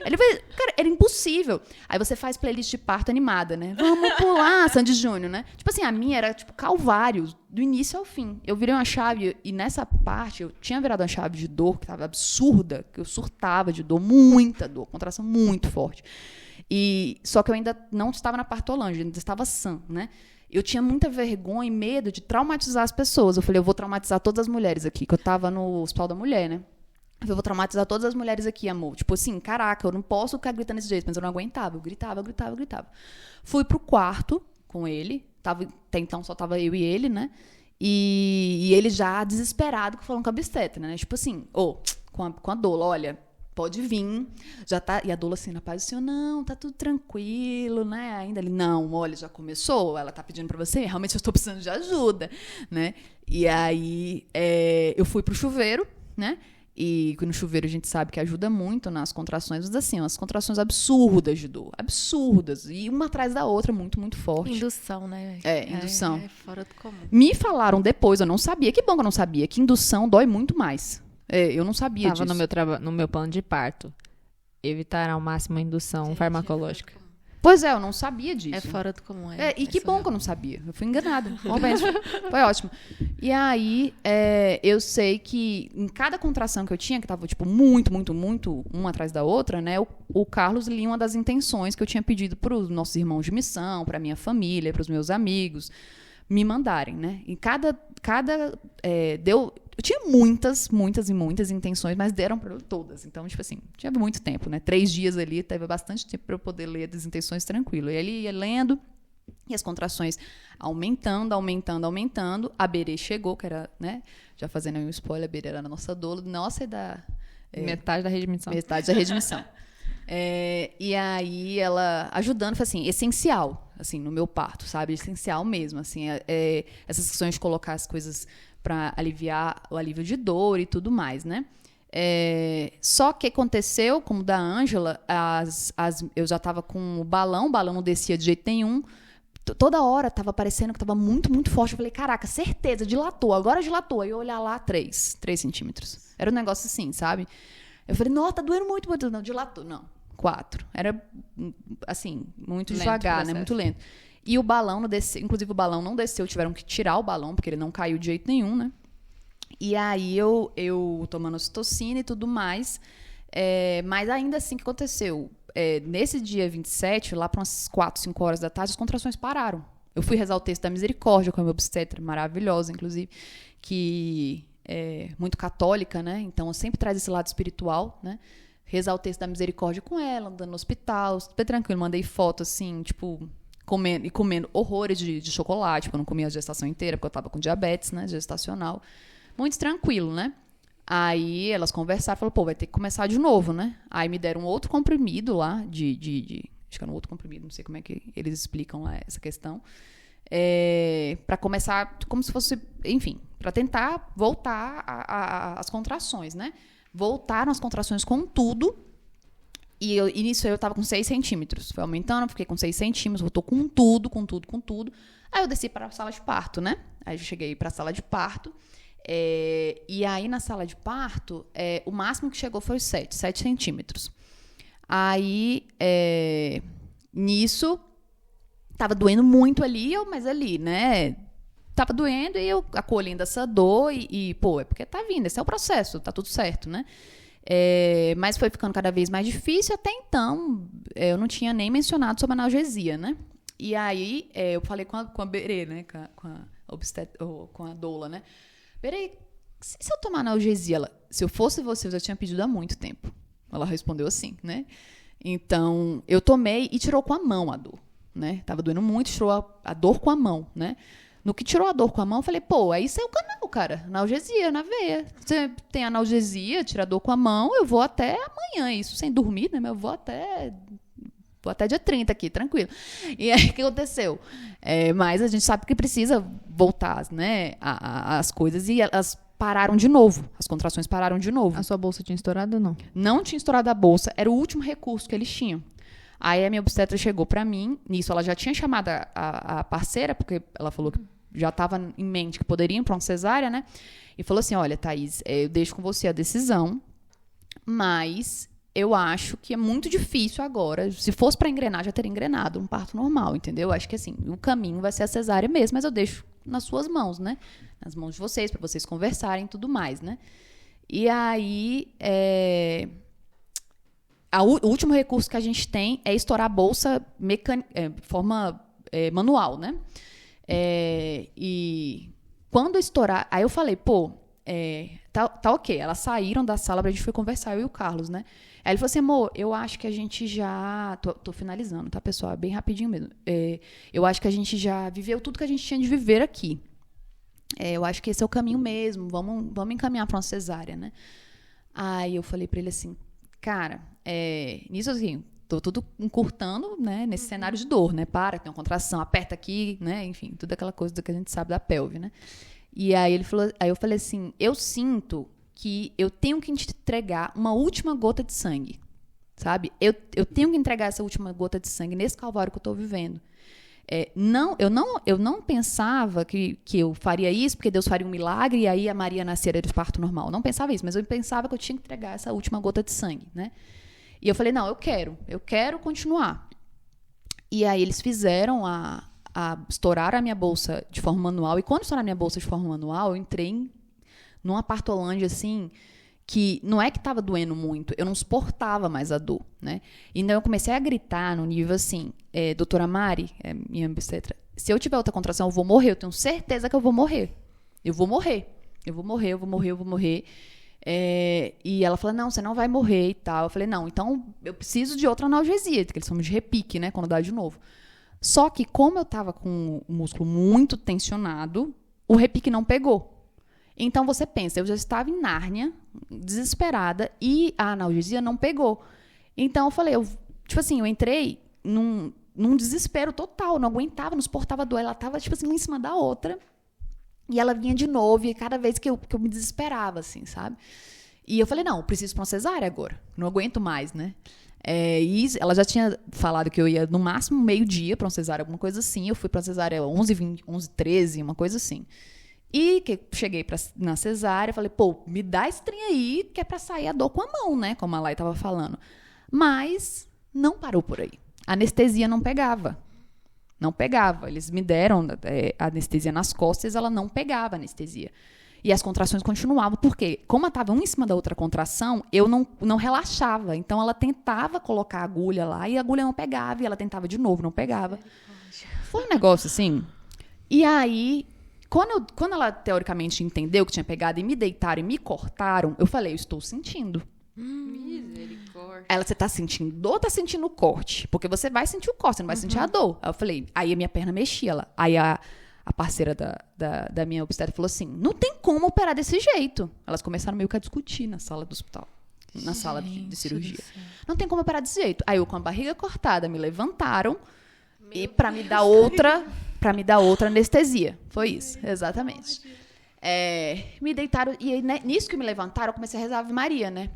ele foi, cara, era impossível. Aí você faz playlist de parto animada, né? Vamos pular, Sandy Júnior, né? Tipo assim, a minha era tipo calvário, do início ao fim. Eu virei uma chave, e nessa parte, eu tinha virado uma chave de dor, que tava absurda, que eu surtava de dor, muita dor, contração muito forte. Só que eu ainda não estava na partolândia, ainda estava sã, né? Eu tinha muita vergonha e medo de traumatizar as pessoas. Eu falei, eu vou traumatizar todas as mulheres aqui, que eu estava no Hospital da Mulher, né? Eu vou traumatizar todas as mulheres aqui, amor. Tipo assim, caraca, eu não posso ficar gritando desse jeito, mas eu não aguentava. Eu gritava. Fui pro quarto com ele, até então só tava eu e ele, né? E ele já desesperado, falando com a obstetra, né? Tipo assim, com a doula, olha, pode vir, já tá. E a doula assim, na paz, o senhor, não, tá tudo tranquilo, né? Ainda ele, não, olha, já começou, ela tá pedindo pra você, realmente eu estou precisando de ajuda, né? E aí eu fui pro chuveiro, né? E no chuveiro a gente sabe que ajuda muito nas contrações, mas assim, umas contrações absurdas de dor, absurdas, e uma atrás da outra, muito, muito forte. Indução, né? Indução. É fora do comum. Me falaram depois, eu não sabia, que bom que eu não sabia, que indução dói muito mais. Eu não sabia disso. No meu plano de parto. Evitar ao máximo a indução farmacológica. Pois eu não sabia disso. É fora do comum. E que bom que eu não sabia. Eu fui enganada. Foi ótimo. E aí, eu sei que em cada contração que eu tinha, que tava, tipo, muito, muito, muito, uma atrás da outra, né? O Carlos lia uma das intenções que eu tinha pedido para os nossos irmãos de missão, para minha família, para os meus amigos, me mandarem, né? E eu tinha muitas, muitas e muitas intenções, mas deram para eu todas. Então, tipo assim, tinha muito tempo, né? 3 dias ali, teve bastante tempo para eu poder ler as intenções tranquilo. E ele ia lendo, e as contrações aumentando. A Berê chegou, que era, né? Já fazendo um spoiler, a Berê era a nossa doula. Nossa, Metade da rede de missão. Metade da rede de missão. E aí, ela ajudando, foi assim, essencial, assim, no meu parto, sabe? Essencial mesmo, assim. Essas questões de colocar as coisas para aliviar o alívio de dor e tudo mais, né? Só que aconteceu, como da Ângela, eu já estava com o balão não descia de jeito nenhum. Toda hora estava parecendo que estava muito, muito forte. Eu falei, caraca, certeza, dilatou, agora dilatou. Aí eu olhar lá, 3 centímetros. Era um negócio assim, sabe? Eu falei, nossa, tá doendo muito, muito. Não, dilatou, não, 4. Era, assim, muito devagar, né? Muito lento. E o balão não desceu, inclusive o balão não desceu, tiveram que tirar o balão, porque ele não caiu de jeito nenhum, né? E aí eu tomando ocitocina e tudo mais, mas ainda assim, o que aconteceu? Nesse dia 27, lá para umas 4, 5 horas da tarde, as contrações pararam. Eu fui rezar o texto da misericórdia com a minha obstetra, maravilhosa, inclusive, que é muito católica, né? Então, eu sempre traz esse lado espiritual, né? Rezar o texto da misericórdia com ela, andando no hospital, super tranquilo. Mandei foto, assim, tipo, comendo horrores de chocolate, porque eu não comia a gestação inteira, porque eu estava com diabetes, né? Gestacional. Muito tranquilo, né? Aí elas conversaram, falaram, pô, vai ter que começar de novo, né? Aí me deram outro comprimido lá, acho que era um outro comprimido, não sei como é que eles explicam lá essa questão, para começar, como se fosse, enfim, para tentar voltar às contrações, né? Voltaram as contrações com tudo, e nisso eu tava com 6 centímetros, foi aumentando, fiquei com 6 centímetros, voltou com tudo. Aí eu desci para a sala de parto, né? Aí eu cheguei para a sala de parto, e aí na sala de parto, o máximo que chegou foi 7 centímetros. Aí, nisso, tava doendo muito ali, mas ali, né? Tava doendo e eu acolhendo essa dor pô, é porque tá vindo, esse é o processo, tá tudo certo, né? Mas foi ficando cada vez mais difícil, até então eu não tinha nem mencionado sobre analgesia, né? E aí eu falei com a Berê, né? Com a doula, né? Berê, se eu tomar analgesia, se eu fosse você, eu já tinha pedido há muito tempo. Ela respondeu assim, né? Então, eu tomei e tirou com a mão a dor, né? Tava doendo muito, tirou a dor com a mão, né? No que tirou a dor com a mão, eu falei, pô, aí saiu o canal, cara. Analgesia na veia. Você tem analgesia, tira a dor com a mão, eu vou até amanhã. Isso sem dormir, né? Mas eu vou até dia 30 aqui, tranquilo. E aí, o que aconteceu? Mas a gente sabe que precisa voltar, né? As coisas, e elas pararam de novo. As contrações pararam de novo. A sua bolsa tinha estourado ou não? Não tinha estourado a bolsa. Era o último recurso que eles tinham. Aí a minha obstetra chegou pra mim. Nisso, ela já tinha chamado a parceira, porque ela falou que já estava em mente que poderiam ir para uma cesárea, né? E falou assim, olha, Thaís, eu deixo com você a decisão, mas eu acho que é muito difícil agora. Se fosse para engrenar, já teria engrenado um parto normal, entendeu? Acho que assim, o caminho vai ser a cesárea mesmo, mas eu deixo nas suas mãos, né? Nas mãos de vocês, para vocês conversarem e tudo mais, né? E aí, o último recurso que a gente tem é estourar a bolsa de forma manual, né? E quando estourar, aí eu falei, pô, tá ok. Elas saíram da sala, a gente foi conversar, eu e o Carlos, né? Aí ele falou assim, amor, eu acho que a gente já... Tô finalizando, tá, pessoal? É bem rapidinho mesmo. Eu acho que a gente já viveu tudo que a gente tinha de viver aqui. Eu acho que esse é o caminho mesmo. Vamos encaminhar para uma cesárea, né? Aí eu falei para ele assim, cara, nisso assim, tô tudo encurtando, né? Nesse cenário de dor, né? Tem uma contração, aperta aqui, né? Enfim, tudo aquela coisa que a gente sabe da pelve, né? E aí eu falei assim, eu sinto que eu tenho que entregar uma última gota de sangue, sabe? Eu tenho que entregar essa última gota de sangue nesse calvário que eu estou vivendo. Eu não pensava que eu faria isso porque Deus faria um milagre e aí a Maria nasceria de parto normal. Não pensava isso, mas eu pensava que eu tinha que entregar essa última gota de sangue, né? E eu falei, não, eu quero continuar. E aí eles fizeram estourar a minha bolsa de forma manual. E quando estouraram a minha bolsa de forma manual, eu entrei numa partolândia assim, que não é que estava doendo muito, eu não suportava mais a dor, né? Então eu comecei a gritar no nível assim, doutora Mari, minha obstetra, se eu tiver outra contração, eu vou morrer, eu tenho certeza que eu vou morrer. Eu vou morrer. E ela falou, não, você não vai morrer e tal. Eu falei, não, então eu preciso de outra analgesia, que eles chamam de repique, né, quando dá de novo. Só que como eu estava com o músculo muito tensionado, o repique não pegou. Então você pensa, eu já estava em Nárnia, desesperada, e a analgesia não pegou. Então eu falei, eu entrei num desespero total, não aguentava, não suportava a dor, ela estava tipo assim, uma em cima da outra, e ela vinha de novo, e cada vez que eu me desesperava, assim, sabe? E eu falei, não, eu preciso para uma cesárea agora, não aguento mais, né? E ela já tinha falado que eu ia no máximo meio-dia para uma cesárea, alguma coisa assim, eu fui para a cesárea 11h20, 11h13, uma coisa assim. E que cheguei na cesárea, falei, pô, me dá esse trem aí, que é pra sair a dor com a mão, né? Como a Lai tava falando. Mas não parou por aí. A anestesia não pegava. Não pegava. Eles me deram anestesia nas costas, ela não pegava a anestesia. E as contrações continuavam, porque como ela estava uma em cima da outra contração, eu não relaxava. Então ela tentava colocar a agulha lá e a agulha não pegava. E ela tentava de novo, não pegava. Foi um negócio assim. E aí... Quando ela, teoricamente, entendeu que tinha pegado e me deitaram e me cortaram, eu falei, eu estou sentindo. Misericórdia. Ela, você está sentindo dor ou está sentindo o corte? Porque você vai sentir o corte, você não vai sentir a dor. Aí eu falei, aí a minha perna mexia lá. Aí a parceira da minha obstetra falou assim, não tem como operar desse jeito. Elas começaram meio que a discutir na sala do hospital, na sala de cirurgia. Não tem como operar desse jeito. Aí eu, com a barriga cortada, me levantaram e para me dar outra anestesia. Foi isso, exatamente. Me deitaram, e nisso que me levantaram, eu comecei a rezar Ave Maria, né?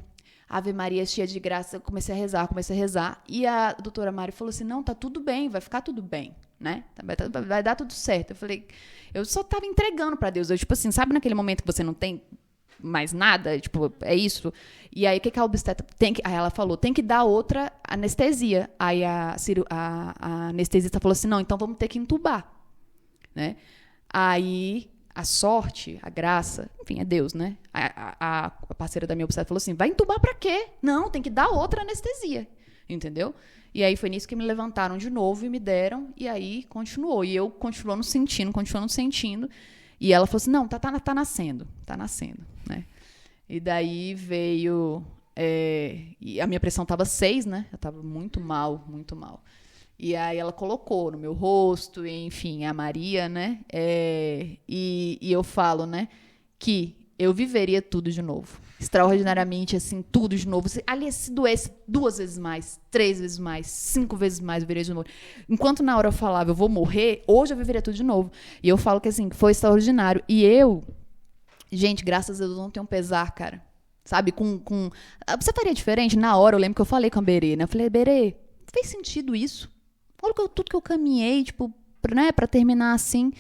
Ave Maria, cheia de graça, eu comecei a rezar. E a doutora Mari falou assim, não, tá tudo bem, vai ficar tudo bem, né? Vai dar tudo certo. Eu falei, eu só tava entregando pra Deus. Eu, tipo assim, sabe naquele momento que você não tem mais nada? Tipo, é isso. E aí, o que a obstetra tem que... Aí ela falou, tem que dar outra anestesia. Aí a anestesista falou assim, não, então vamos ter que entubar. Né? Aí a sorte, a graça, enfim, é Deus, né? A parceira da minha obstetra falou assim, vai entubar pra quê? Não, tem que dar outra anestesia, entendeu? E aí foi nisso que me levantaram de novo e me deram, e aí continuou. E eu continuando sentindo, e ela falou assim, não, tá nascendo, né? E daí veio, e a minha pressão tava 6, né? Eu tava muito mal. E aí ela colocou no meu rosto, enfim, a Maria, né? E eu falo, né, que eu viveria tudo de novo. Extraordinariamente, assim, tudo de novo. Ali, se doesse 2 vezes mais, 3 vezes mais, 5 vezes mais, eu viveria de novo. Enquanto na hora eu falava, eu vou morrer, hoje eu viveria tudo de novo. E eu falo que, assim, foi extraordinário. E gente, graças a Deus, não tenho pesar, cara. Sabe, você faria diferente? Na hora, eu lembro que eu falei com a Berê, né? Eu falei, Berê, fez sentido isso? Olha tudo que eu caminhei, tipo, né, pra terminar assim.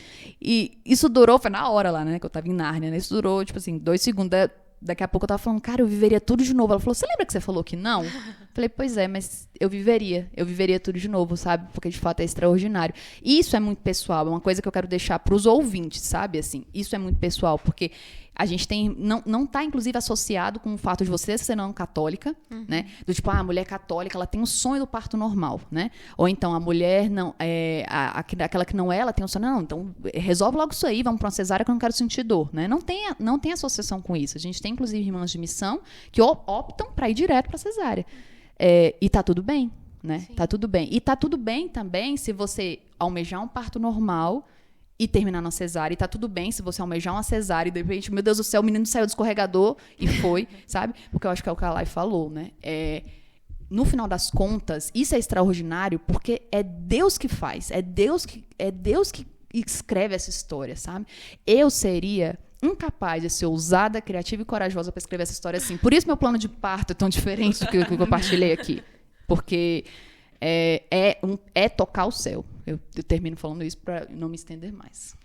E isso durou, foi na hora lá, né, que eu tava em Nárnia, né? Isso durou, tipo assim, 2 segundos. Daqui a pouco eu tava falando, cara, eu viveria tudo de novo. Ela falou, você lembra que você falou que não? Falei, pois é, mas eu viveria tudo de novo, sabe? Porque de fato é extraordinário. E isso é muito pessoal, é uma coisa que eu quero deixar pros ouvintes, sabe? Assim, isso é muito pessoal, porque a gente tem, não tá, inclusive, associado com o fato de você ser não católica, né? Do tipo, a mulher católica, ela tem um sonho do parto normal, né? Ou então, a mulher, não, aquela que não é, ela tem um sonho, não, então resolve logo isso aí, vamos pra uma cesárea que eu não quero sentir dor, né? Não tem associação com isso. A gente tem, inclusive, irmãs de missão que optam para ir direto pra cesárea. E tá tudo bem, né? Sim. Tá tudo bem. E tá tudo bem também se você almejar um parto normal e terminar na cesárea. E tá tudo bem se você almejar uma cesárea e de repente, meu Deus do céu, o menino saiu do escorregador e foi, sabe? Porque eu acho que é o que a Lai falou, né? No final das contas, isso é extraordinário porque é Deus que faz. É Deus que escreve essa história, sabe? Eu seria incapaz de ser ousada, criativa e corajosa para escrever essa história assim. Por isso meu plano de parto é tão diferente do que eu compartilhei aqui. Porque é tocar o céu. Eu termino falando isso para não me estender mais.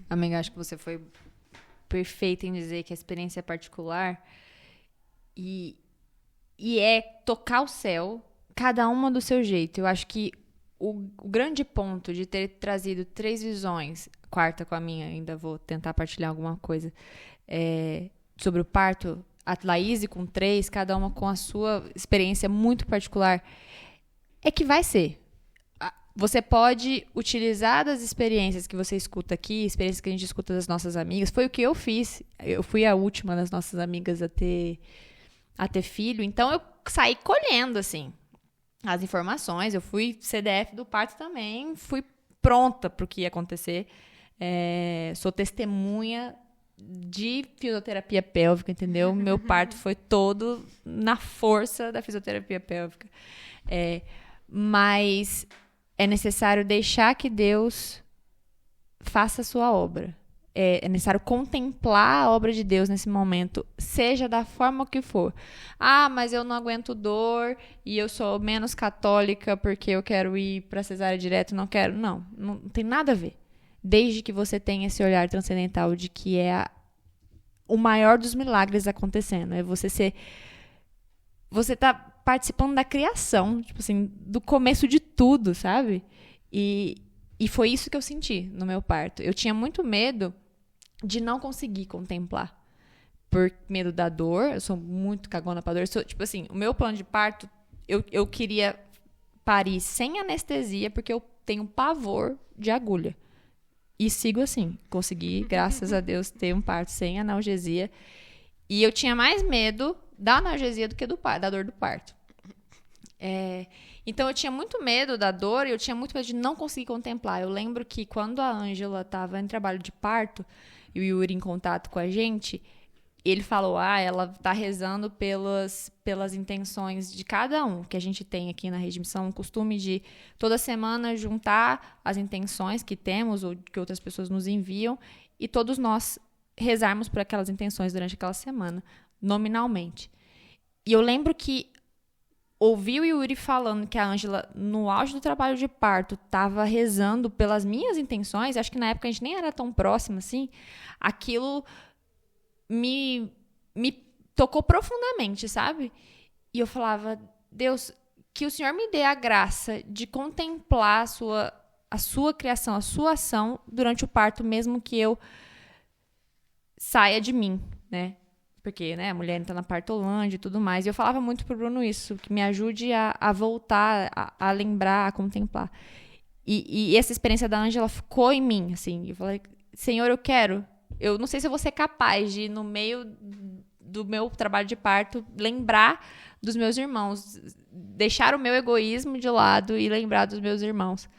Amiga, acho que você foi perfeita em dizer que a experiência é particular e é tocar o céu, cada uma do seu jeito. Eu acho que o grande ponto de ter trazido 3 visões, quarta com a minha, ainda vou tentar partilhar alguma coisa, sobre o parto, a Laís com 3, cada uma com a sua experiência muito particular, é que vai ser. Você pode utilizar das experiências que você escuta aqui, experiências que a gente escuta das nossas amigas. Foi o que eu fiz. Eu fui a última das nossas amigas a ter filho. Então, eu saí colhendo, assim, as informações. Eu fui CDF do parto também. Fui pronta para o que ia acontecer. Sou testemunha de fisioterapia pélvica, entendeu? Meu parto foi todo na força da fisioterapia pélvica. Mas é necessário deixar que Deus faça a sua obra. É necessário contemplar a obra de Deus nesse momento, seja da forma que for. Ah, mas eu não aguento dor e eu sou menos católica porque eu quero ir para cesárea direto, não quero. Não tem nada a ver. Desde que você tenha esse olhar transcendental de que é o maior dos milagres acontecendo. É você tá participando da criação, tipo assim, do começo de tudo, sabe? E foi isso que eu senti no meu parto. Eu tinha muito medo de não conseguir contemplar. Por medo da dor, eu sou muito cagona pra dor. Tipo assim, o meu plano de parto, eu queria parir sem anestesia, porque eu tenho pavor de agulha. E sigo assim. Consegui, graças a Deus, ter um parto sem analgesia. E eu tinha mais medo da analgesia do que da dor do parto. Então, eu tinha muito medo da dor e eu tinha muito medo de não conseguir contemplar. Eu lembro que quando a Ângela estava em trabalho de parto e o Yuri em contato com a gente, ele falou, ela está rezando pelas intenções de cada um, que a gente tem aqui na Rede Missão, o costume de toda semana juntar as intenções que temos ou que outras pessoas nos enviam e todos nós rezarmos por aquelas intenções durante aquela semana, nominalmente. E eu lembro que ouvi o Yuri falando que a Ângela, no auge do trabalho de parto, estava rezando pelas minhas intenções. Acho que na época a gente nem era tão próximo assim. Aquilo me tocou profundamente, sabe? E eu falava, Deus, que o Senhor me dê a graça de contemplar a sua criação, a sua ação durante o parto, mesmo que eu saia de mim, né? Porque, né, a mulher entra na partolândia e tudo mais. E eu falava muito pro Bruno isso, que me ajude a voltar, a lembrar, a contemplar. E essa experiência da Ângela ficou em mim, assim. Eu falei, Senhor, eu não sei se eu vou ser capaz de, no meio do meu trabalho de parto, lembrar dos meus irmãos. Deixar o meu egoísmo de lado e lembrar dos meus irmãos.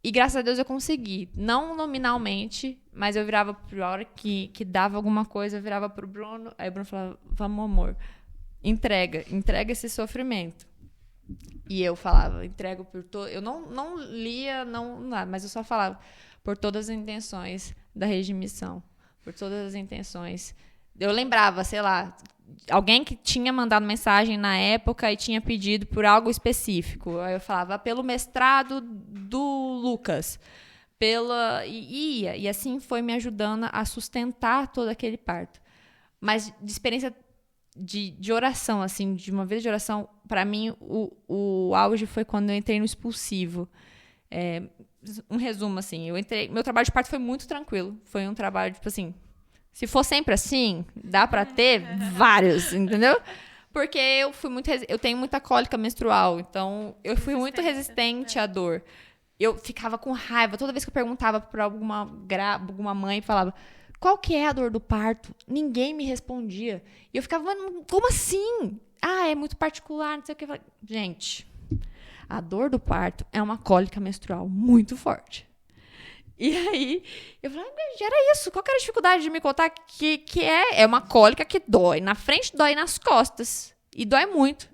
E graças a Deus eu consegui. Não nominalmente, mas eu virava pra hora que dava alguma coisa, eu virava pro Bruno. Aí o Bruno falava, vamos, amor, entrega esse sofrimento. E eu falava, entrego por todo. Eu não lia, nada, mas eu só falava por todas as intenções da Rede Missão, por todas as intenções Eu lembrava, sei lá, alguém que tinha mandado mensagem na época e tinha pedido por algo específico. Aí eu falava, pelo mestrado do Lucas. E assim foi me ajudando a sustentar todo aquele parto. Mas de experiência de oração, assim, de uma vez de oração, para mim, o auge foi quando eu entrei no expulsivo. Um resumo, assim, meu trabalho de parto foi muito tranquilo. Foi um trabalho, tipo assim, se for sempre assim, dá pra ter vários, entendeu? Porque eu tenho muita cólica menstrual, então eu fui muito resistente à dor. Eu ficava com raiva toda vez que eu perguntava pra alguma mãe, falava, qual que é a dor do parto? Ninguém me respondia. E eu ficava, mano, como assim? É muito particular, não sei o que. Gente, a dor do parto é uma cólica menstrual muito forte. E aí, eu falei, era isso. Qual que era a dificuldade de me contar que é uma cólica que dói na frente, dói nas costas. E dói muito.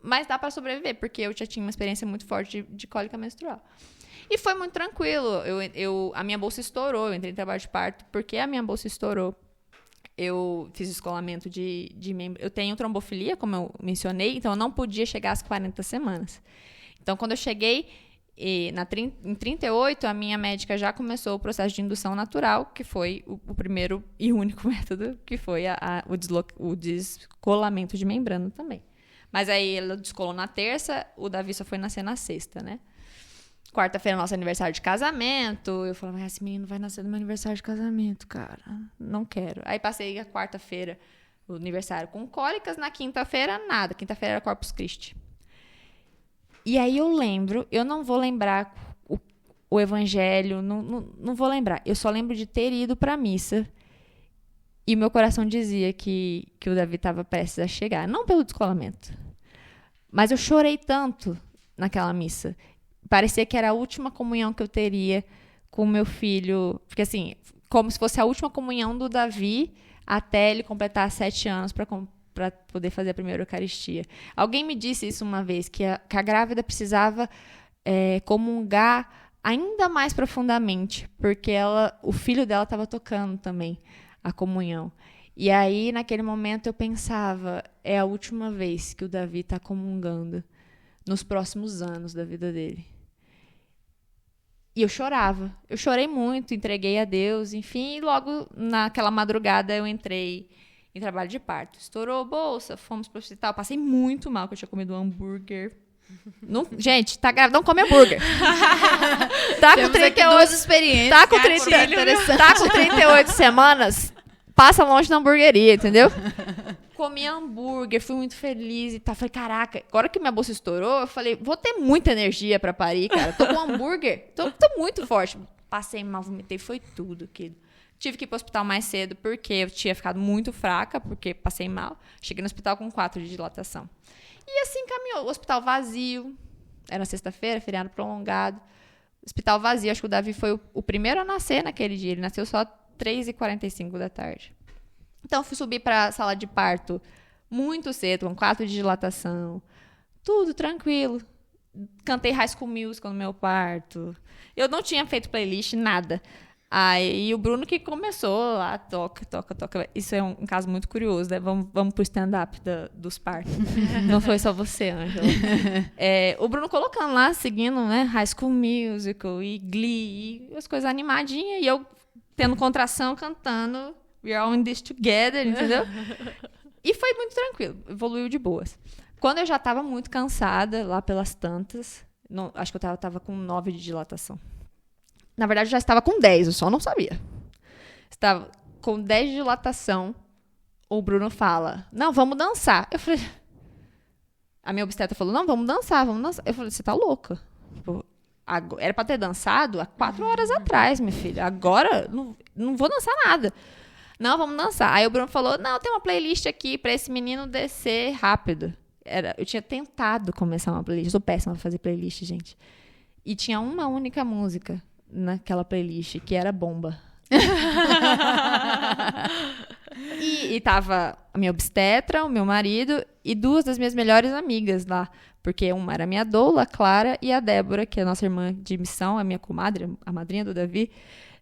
Mas dá pra sobreviver, porque eu já tinha uma experiência muito forte de cólica menstrual. E foi muito tranquilo. A minha bolsa estourou. Eu entrei em trabalho de parto porque a minha bolsa estourou. Eu fiz descolamento de membro. Eu tenho trombofilia, como eu mencionei, então eu não podia chegar às 40 semanas. Então, quando eu cheguei em 38, a minha médica já começou o processo de indução natural, que foi o primeiro e único método, que foi o descolamento de membrana também. Mas aí ela descolou na terça, o Davi só foi nascer na sexta, né? Quarta-feira é nosso aniversário de casamento. Eu falava, esse menino vai nascer no meu aniversário de casamento, cara. Não quero. Aí passei a quarta-feira, o aniversário com cólicas. Na quinta-feira, nada. Quinta-feira era Corpus Christi. E aí eu não vou lembrar o evangelho, não vou lembrar. Eu só lembro de ter ido pra missa. E meu coração dizia que o Davi estava prestes a chegar. Não pelo descolamento. Mas eu chorei tanto naquela missa. Parecia que era a última comunhão que eu teria com o meu filho. Porque, assim, como se fosse a última comunhão do Davi até ele completar 7 anos para poder fazer a primeira Eucaristia. Alguém me disse isso uma vez, que a grávida precisava comungar ainda mais profundamente, porque o filho dela estava tocando também a comunhão. E aí, naquele momento, eu pensava, é a última vez que o Davi está comungando nos próximos anos da vida dele. E eu chorava. Eu chorei muito, entreguei a Deus, enfim, e logo naquela madrugada eu entrei em trabalho de parto. Estourou a bolsa, fomos pro hospital, passei muito mal, porque eu tinha comido um hambúrguer. Não, gente, tá grávida, não come hambúrguer. Tá com 38 experiências. Tá com 38 semanas, passa longe da hamburgueria, entendeu? Comi hambúrguer, fui muito feliz e tal. Falei, caraca, agora que minha bolsa estourou, eu falei, vou ter muita energia pra parir, cara. Tô com hambúrguer, tô muito forte. Passei mal, vomitei, foi tudo aquilo. Tive que ir pro hospital mais cedo, porque eu tinha ficado muito fraca, porque passei mal. Cheguei no hospital com 4 de dilatação. E assim caminhou. O hospital vazio. Era sexta-feira, feriado prolongado. Hospital vazio. Acho que o Davi foi o primeiro a nascer naquele dia. Ele nasceu só 3h45 da tarde. Então, fui subir para a sala de parto muito cedo, com 4 de dilatação. Tudo tranquilo. Cantei High School Musical no meu parto. Eu não tinha feito playlist, nada. Aí o Bruno que começou lá, toca. Isso é um caso muito curioso, né? Vamos pro stand-up dos partos. Não foi só você, Ângela. O Bruno colocando lá, seguindo, né? High School Musical e Glee, e as coisas animadinhas. E eu tendo contração, cantando We Are All In This Together, entendeu? E foi muito tranquilo, evoluiu de boas. Quando eu já estava muito cansada, lá pelas tantas, acho que eu estava com 9 de dilatação. Na verdade, eu já estava com 10, eu só não sabia. Estava com 10 de dilatação, o Bruno fala, não, vamos dançar. Eu falei, a minha obstetra falou, não, vamos dançar. Eu falei, você tá louca? Tipo, era para ter dançado há 4 horas atrás, minha filha. Agora, não vou dançar nada. Não, vamos dançar. Aí o Bruno falou, não, tem uma playlist aqui para esse menino descer rápido. Eu tinha tentado começar uma playlist. Eu sou péssima pra fazer playlist, gente. E tinha uma única música naquela playlist, que era Bomba. E tava a minha obstetra, o meu marido e 2 das minhas melhores amigas lá. Porque uma era a minha doula, a Clara, e a Débora, que é a nossa irmã de missão, a minha comadre, a madrinha do Davi.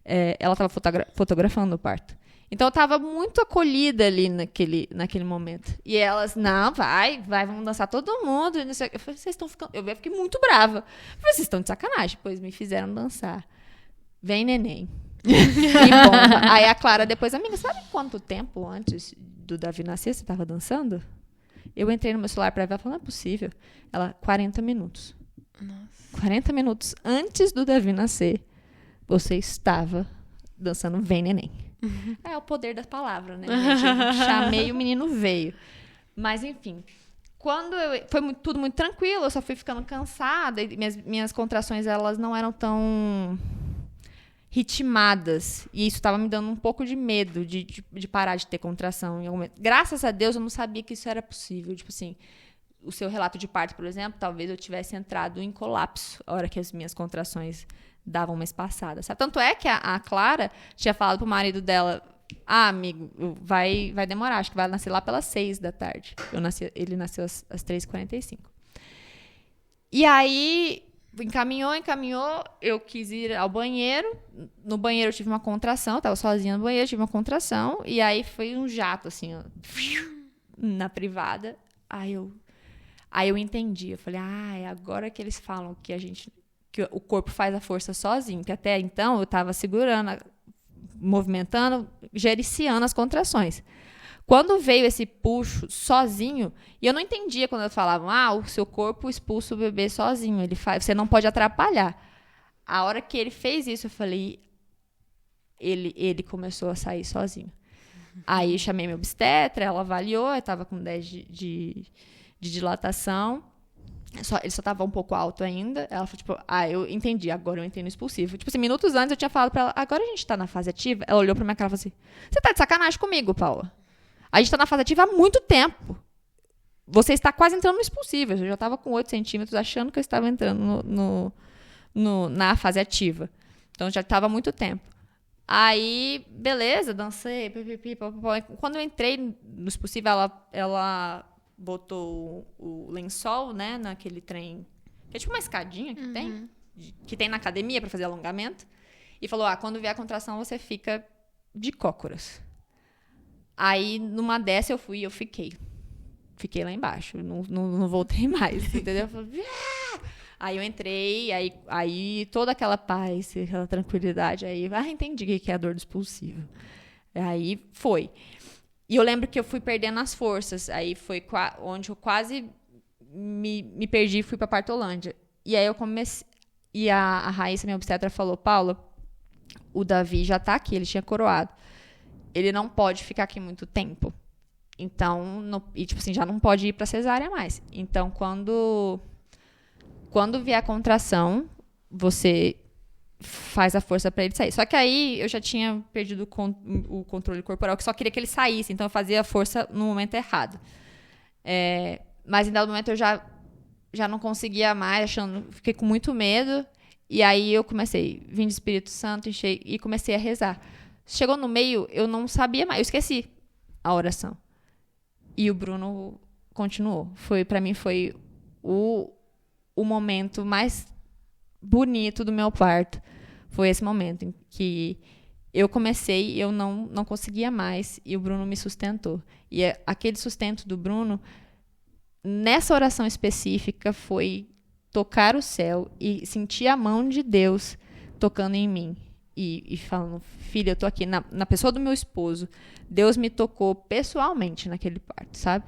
Ela tava fotografando o parto. Então eu tava muito acolhida ali naquele momento. E elas, não, vai, vamos dançar todo mundo. E não sei o quê. Eu falei, vocês estão ficando. Eu fiquei muito brava. Eu falei, vocês estão de sacanagem. Pois me fizeram dançar. Vem, neném. E bomba. Aí a Clara depois, amiga, sabe quanto tempo antes do Davi nascer você tava dançando? Eu entrei no meu celular pra ver, ela falou, não é possível. Ela, 40 minutos. Nossa. 40 minutos antes do Davi nascer, você estava dançando Vem, Neném. É o poder da palavra, né, gente? Eu chamei, o menino veio. Mas, enfim, foi tudo muito tranquilo, eu só fui ficando cansada, e minhas contrações, elas não eram tão ritmadas, e isso estava me dando um pouco de medo de parar de ter contração em algum momento. Graças a Deus, eu não sabia que isso era possível. Tipo assim, o seu relato de parto, por exemplo, talvez eu tivesse entrado em colapso a hora que as minhas contrações davam uma espaçada, sabe? Tanto é que a Clara tinha falado pro marido dela, amigo, vai demorar, acho que vai nascer lá pelas 6 da tarde. Ele nasceu às 3h45. E aí, encaminhou, eu quis ir ao banheiro. No banheiro eu tive uma contração, eu tava sozinha no banheiro, tive uma contração, e aí foi um jato, assim, ó, na privada. Aí eu entendi, eu falei, é agora que eles falam que o corpo faz a força sozinho, que até então eu estava segurando, movimentando, gericiando as contrações. Quando veio esse puxo sozinho, e eu não entendia quando eles falavam, o seu corpo expulsa o bebê sozinho, você não pode atrapalhar. A hora que ele fez isso, eu falei, ele começou a sair sozinho. Aí eu chamei minha obstetra, ela avaliou, eu estava com 10 de dilatação. Ele só estava um pouco alto ainda. Ela falou, tipo, eu entendi, agora eu entendo o expulsivo. Tipo assim, minutos antes eu tinha falado pra ela, agora a gente tá na fase ativa. Ela olhou pra minha cara e falou assim, você tá de sacanagem comigo, Paula? A gente tá na fase ativa há muito tempo. Você está quase entrando no expulsivo. Eu já estava com 8 centímetros, achando que eu estava entrando na fase ativa. Então já estava há muito tempo. Aí, beleza, dancei, Quando eu entrei no expulsivo, ela botou o lençol, né, naquele trem, que é tipo uma escadinha que tem na academia para fazer alongamento, e falou, quando vier a contração, você fica de cócoras. Aí, numa dessa, eu fiquei lá embaixo, não voltei mais, entendeu? Eu falei, Aí eu entrei, aí toda aquela paz, aquela tranquilidade, aí, entendi o que é a dor do expulsivo. Aí foi. E eu lembro que eu fui perdendo as forças. Aí foi onde eu quase me perdi e fui para Partolândia. E aí eu comecei. E a Raíssa, minha obstetra, falou, Paula, o Davi já tá aqui, ele tinha coroado. Ele não pode ficar aqui muito tempo. Então, tipo assim, já não pode ir para cesárea mais. Então, quando vier a contração, você faz a força para ele sair. Só que aí eu já tinha perdido o controle corporal, que só queria que ele saísse, então eu fazia a força no momento errado. Mas em dado momento eu já não conseguia mais, fiquei com muito medo, e aí eu vim de Espírito Santo, enchei e comecei a rezar. Chegou no meio, eu não sabia mais, eu esqueci a oração. E o Bruno continuou. Para mim foi o momento mais bonito do meu parto. Foi esse momento em que eu comecei e eu não conseguia mais, e o Bruno me sustentou. E aquele sustento do Bruno, nessa oração específica, foi tocar o céu e sentir a mão de Deus tocando em mim. E falando, filha, eu tô aqui na pessoa do meu esposo. Deus me tocou pessoalmente naquele parto, sabe?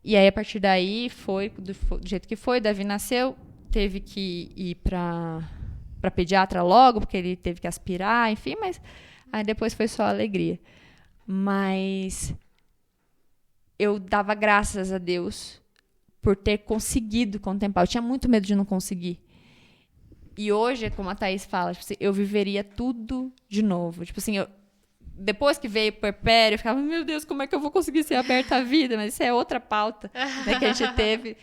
E aí, a partir daí, foi do jeito que foi. Davi nasceu, teve que ir para pediatra logo, porque ele teve que aspirar, enfim, mas aí depois foi só alegria. Mas eu dava graças a Deus por ter conseguido contemplar. Eu tinha muito medo de não conseguir. E hoje, como a Thaís fala, tipo assim, eu viveria tudo de novo. Tipo assim, depois que veio o puerpério, eu ficava, meu Deus, como é que eu vou conseguir ser aberta à vida? Mas isso é outra pauta, né, que a gente teve.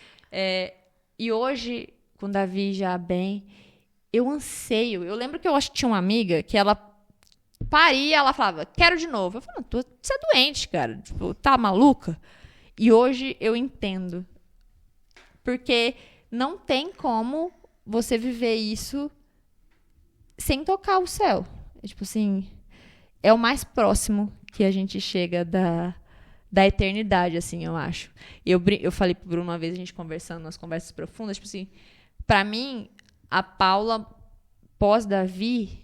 E hoje, com o Davi já bem, eu anseio. Eu lembro que eu acho que tinha uma amiga que ela paria, ela falava, quero de novo. Eu falava, você é doente, cara. Tipo, tá maluca? E hoje eu entendo. Porque não tem como você viver isso sem tocar o céu. Tipo assim, é o mais próximo que a gente chega da eternidade, assim, eu acho. Eu falei pro Bruno uma vez, a gente conversando, nas conversas profundas, tipo assim, pra mim, a Paula pós-Davi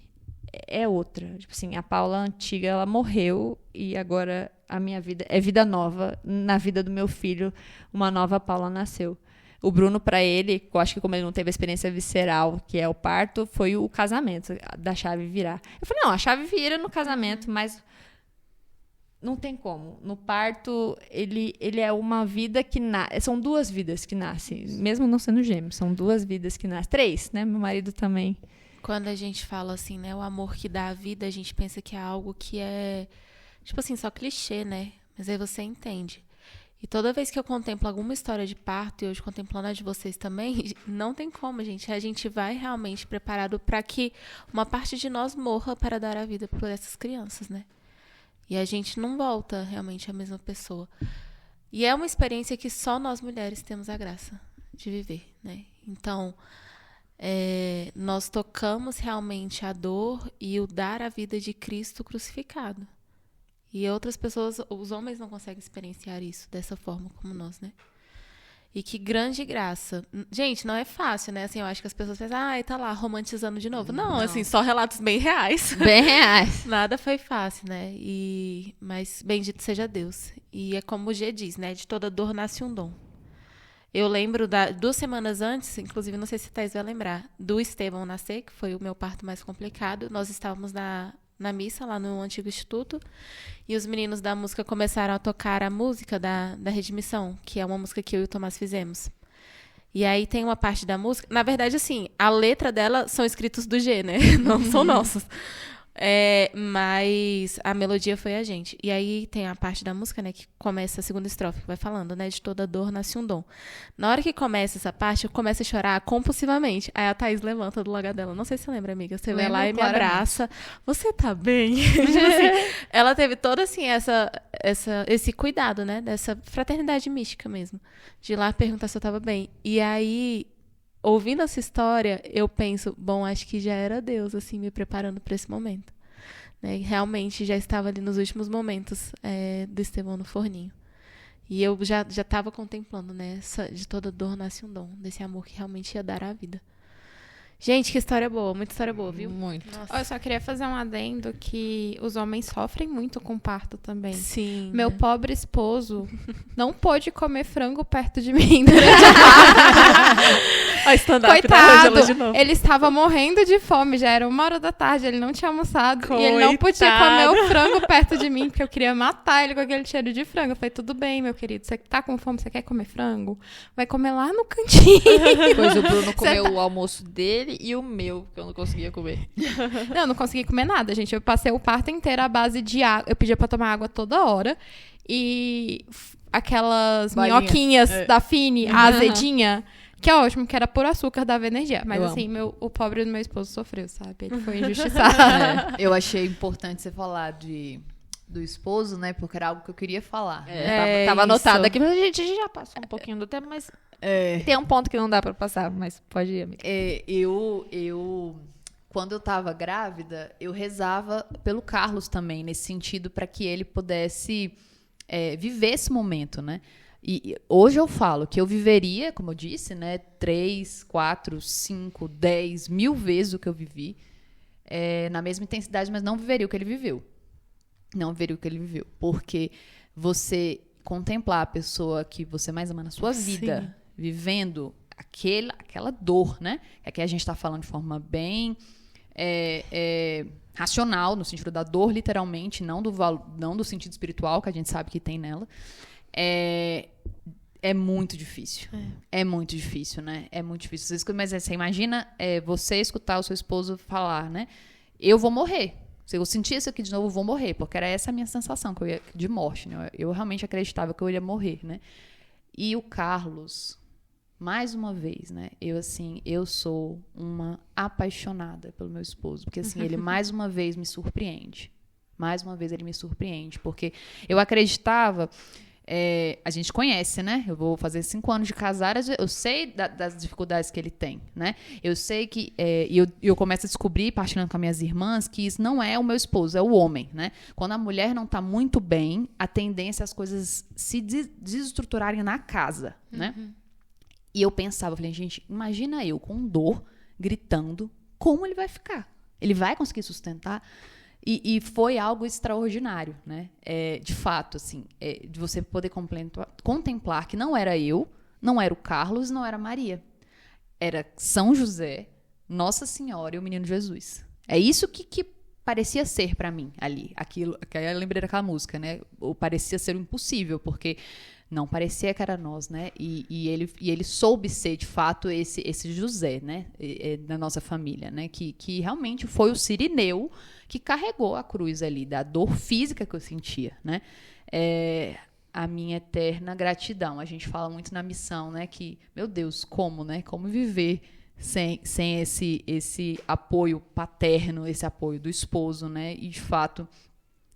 é outra. Tipo assim, a Paula antiga, ela morreu e agora a minha vida é vida nova. Na vida do meu filho, uma nova Paula nasceu. O Bruno, pra ele, eu acho que como ele não teve a experiência visceral, que é o parto, foi o casamento, da chave virar. Eu falei, não, a chave vira no casamento, mas não tem como. No parto, ele é uma vida que nasce. São 2 vidas que nascem, mesmo não sendo gêmeos. São 2 vidas que nascem. 3, né? Meu marido também. Quando a gente fala assim, né, o amor que dá a vida, a gente pensa que é algo que é, tipo assim, só clichê, né? Mas aí você entende. E toda vez que eu contemplo alguma história de parto, e hoje contemplando a de vocês também, não tem como, gente. A gente vai realmente preparado para que uma parte de nós morra para dar a vida por essas crianças, né? E a gente não volta realmente a mesma pessoa. E é uma experiência que só nós mulheres temos a graça de viver, né? Então, nós tocamos realmente a dor e o dar a vida de Cristo crucificado. E outras pessoas, os homens não conseguem experienciar isso dessa forma como nós, né? E que grande graça. Gente, não é fácil, né? Assim, eu acho que as pessoas pensam, tá lá, romantizando de novo. Não, assim, só relatos bem reais. Bem reais. Nada foi fácil, né? Mas bendito seja Deus. E é como o G diz, né? De toda dor nasce um dom. Eu lembro 2 semanas antes, inclusive, não sei se a Thaís vai lembrar, do Estevão nascer, que foi o meu parto mais complicado. Nós estávamos na missa, lá no antigo instituto, e os meninos da música começaram a tocar a música da Redimissão, que é uma música que eu e o Tomás fizemos. E aí tem uma parte da música, na verdade, assim, a letra dela são escritos do G, né? Não são nossos. Mas a melodia foi a gente. E aí tem a parte da música, né, que começa a segunda estrofe, que vai falando, né, de toda dor nasce um dom. Na hora que começa essa parte, eu começo a chorar compulsivamente. Aí a Thaís levanta do lugar dela. Não sei se você lembra, amiga. Você vai lá e me abraça. Você tá bem? Assim, ela teve todo, assim, esse cuidado, né, dessa fraternidade mística mesmo. De ir lá perguntar se eu tava bem. E aí, ouvindo essa história, eu penso, bom, acho que já era Deus, assim, me preparando para esse momento. Né? Realmente já estava ali nos últimos momentos do Estevão no forninho. E eu já estava contemplando, né? De toda dor nasce um dom, desse amor que realmente ia dar a vida. Gente, que história boa, muita história boa, viu? Muito. Eu só queria fazer um adendo que os homens sofrem muito com parto também. Sim. Meu pobre esposo não pôde comer frango perto de mim. Coitado, ele estava morrendo de fome, já era 1h da tarde, ele não tinha almoçado. Coitado. E ele não podia comer o frango perto de mim, porque eu queria matar ele com aquele cheiro de frango. Eu falei, tudo bem, meu querido, você tá com fome, você quer comer frango? Vai comer lá no cantinho. Pois o Bruno comeu o almoço dele e o meu, que eu não conseguia comer. Não, eu não consegui comer nada, gente. Eu passei o parto inteiro à base de água. Eu pedia pra tomar água toda hora. E aquelas minhoquinhas da Fini, a azedinha, que é ótimo, que era puro açúcar, dava energia. Mas assim, o pobre do meu esposo sofreu, sabe? Ele foi injustiçado. Eu achei importante você falar do esposo, né? Porque era algo que eu queria falar. Tava anotado aqui, mas a gente já passou um pouquinho do tempo, mas tem um ponto que não dá pra passar, mas pode ir, amiga. Quando eu tava grávida, eu rezava pelo Carlos também, nesse sentido, para que ele pudesse viver esse momento, né? E hoje eu falo que eu viveria, como eu disse, né, 3, 4, 5, 10 mil vezes o que eu vivi, na mesma intensidade, mas não viveria o que ele viveu. Não viveria o que ele viveu. Porque você contemplar a pessoa que você mais ama na sua vida, sim, vivendo aquela dor, né? É que a gente está falando de forma bem racional, no sentido da dor, literalmente, não do sentido espiritual que a gente sabe que tem nela. É muito difícil. É muito difícil, né? É muito difícil. Mas você imagina você escutar o seu esposo falar, né? Eu vou morrer. Se eu sentir isso aqui de novo, eu vou morrer. Porque era essa a minha sensação de morte, né? Eu realmente acreditava que eu ia morrer, né? E o Carlos, mais uma vez, né? Eu sou uma apaixonada pelo meu esposo. Porque, assim, ele mais uma vez me surpreende. Mais uma vez ele me surpreende. Porque eu acreditava... a gente conhece, né? Eu vou fazer 5 anos de casada, eu sei das dificuldades que ele tem, né? Eu sei que... eu começo a descobrir, partilhando com as minhas irmãs, que isso não é o meu esposo, é o homem, né? Quando a mulher não tá muito bem, a tendência é as coisas se desestruturarem na casa, né? E eu pensava, falei, gente, imagina eu com dor, gritando, como ele vai ficar? Ele vai conseguir sustentar? E foi algo extraordinário, né? De fato, assim, de você poder contemplar que não era eu, não era o Carlos, não era a Maria. Era São José, Nossa Senhora e o Menino Jesus. É isso que parecia ser para mim ali. Aquilo, que eu lembrei daquela música, né? Ou parecia ser o impossível, porque não parecia que era nós, né? E ele soube ser, de fato, esse José, né? Da nossa família, né? Que realmente foi o Cirineu que carregou a cruz ali, da dor física que eu sentia, né? A minha eterna gratidão. A gente fala muito na missão, né? Que, meu Deus, como, né? Como viver sem esse apoio paterno, esse apoio do esposo, né? E, de fato...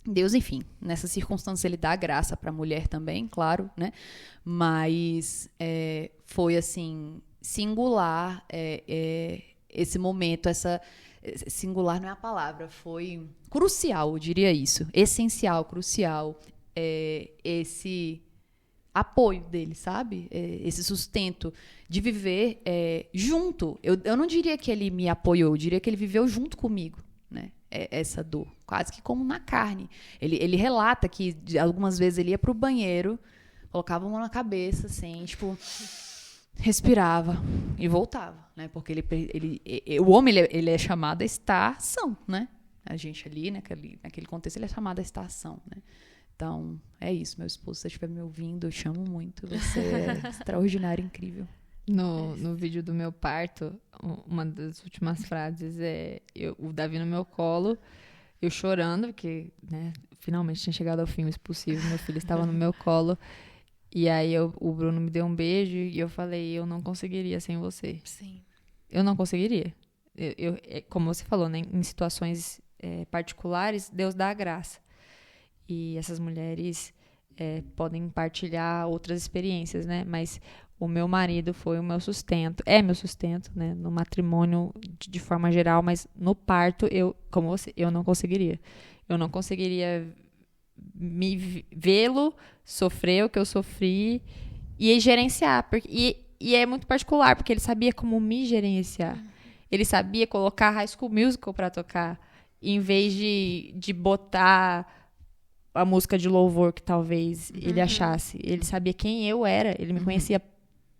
Deus, enfim, nessa circunstância ele dá graça para a mulher também, claro, né? Mas foi, assim, singular esse momento, singular não é a palavra, foi crucial, eu diria isso, essencial, crucial, esse apoio dele, sabe? Esse sustento de viver junto. Eu não diria que ele me apoiou, eu diria que ele viveu junto comigo, né? Essa dor, quase que como na carne. Ele relata que algumas vezes ele ia pro banheiro, colocava a mão na cabeça, assim, tipo, respirava e voltava, né? Porque o homem ele é chamado a estar são, né? A gente ali, naquele contexto, ele é chamado a estar são, né? Então, é isso, meu esposo, se você estiver me ouvindo, eu chamo muito, você é extraordinário, incrível. No vídeo do meu parto, uma das últimas frases o Davi no meu colo, eu chorando, porque, né, finalmente tinha chegado ao fim o expulsivo, meu filho estava no meu colo, e aí o Bruno me deu um beijo e eu falei, eu não conseguiria sem você. Sim. Eu não conseguiria. Como você falou, né, em situações particulares, Deus dá a graça. E essas mulheres podem partilhar outras experiências, né, mas... O meu marido foi o meu sustento, meu sustento, né, no matrimônio de forma geral, mas no parto, como você, eu não conseguiria. Eu não conseguiria vê-lo sofrer o que eu sofri e gerenciar. E é muito particular, porque ele sabia como me gerenciar. Ele sabia colocar High School Musical para tocar, em vez de botar a música de louvor que talvez ele achasse. Ele sabia quem eu era, ele me conhecia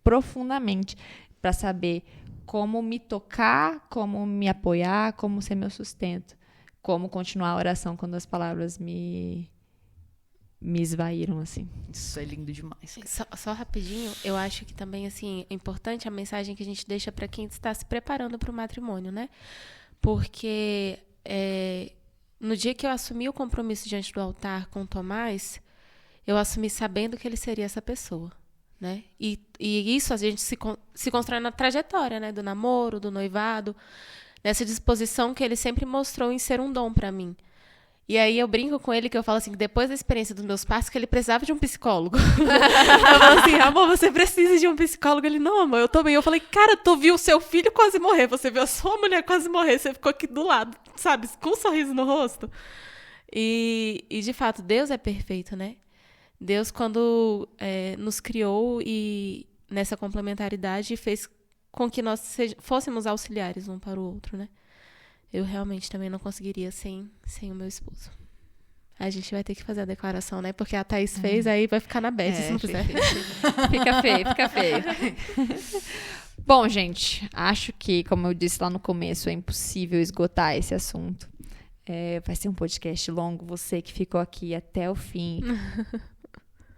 profundamente para saber como me tocar, como me apoiar, como ser meu sustento, como continuar a oração quando as palavras me esvaíram, assim. Isso é lindo demais. Só rapidinho, eu acho que também, assim, é importante a mensagem que a gente deixa para quem está se preparando para o matrimônio, né? Porque no dia que eu assumi o compromisso diante do altar com o Tomás, eu assumi sabendo que ele seria essa pessoa. Né? E isso a gente se constrói na trajetória, né? Do namoro, do noivado, nessa disposição que ele sempre mostrou em ser um dom para mim. E aí eu brinco com ele que eu falo assim, que depois da experiência dos meus pais, que ele precisava de um psicólogo. Eu falo assim, amor, você precisa de um psicólogo. Ele, não, amor, eu tô bem. Eu falei, cara, tu viu o seu filho quase morrer, você viu a sua mulher quase morrer, você ficou aqui do lado, sabe, com um sorriso no rosto. E de fato, Deus é perfeito, né? Deus, quando nos criou e nessa complementaridade, fez com que nós fôssemos auxiliares um para o outro, né? Eu realmente também não conseguiria sem o meu esposo. A gente vai ter que fazer a declaração, né? Porque a Thaís fez, aí vai ficar na bad se não fizer. Fica feio. Bom, gente, acho que, como eu disse lá no começo, é impossível esgotar esse assunto. Vai ser um podcast longo, você que ficou aqui até o fim.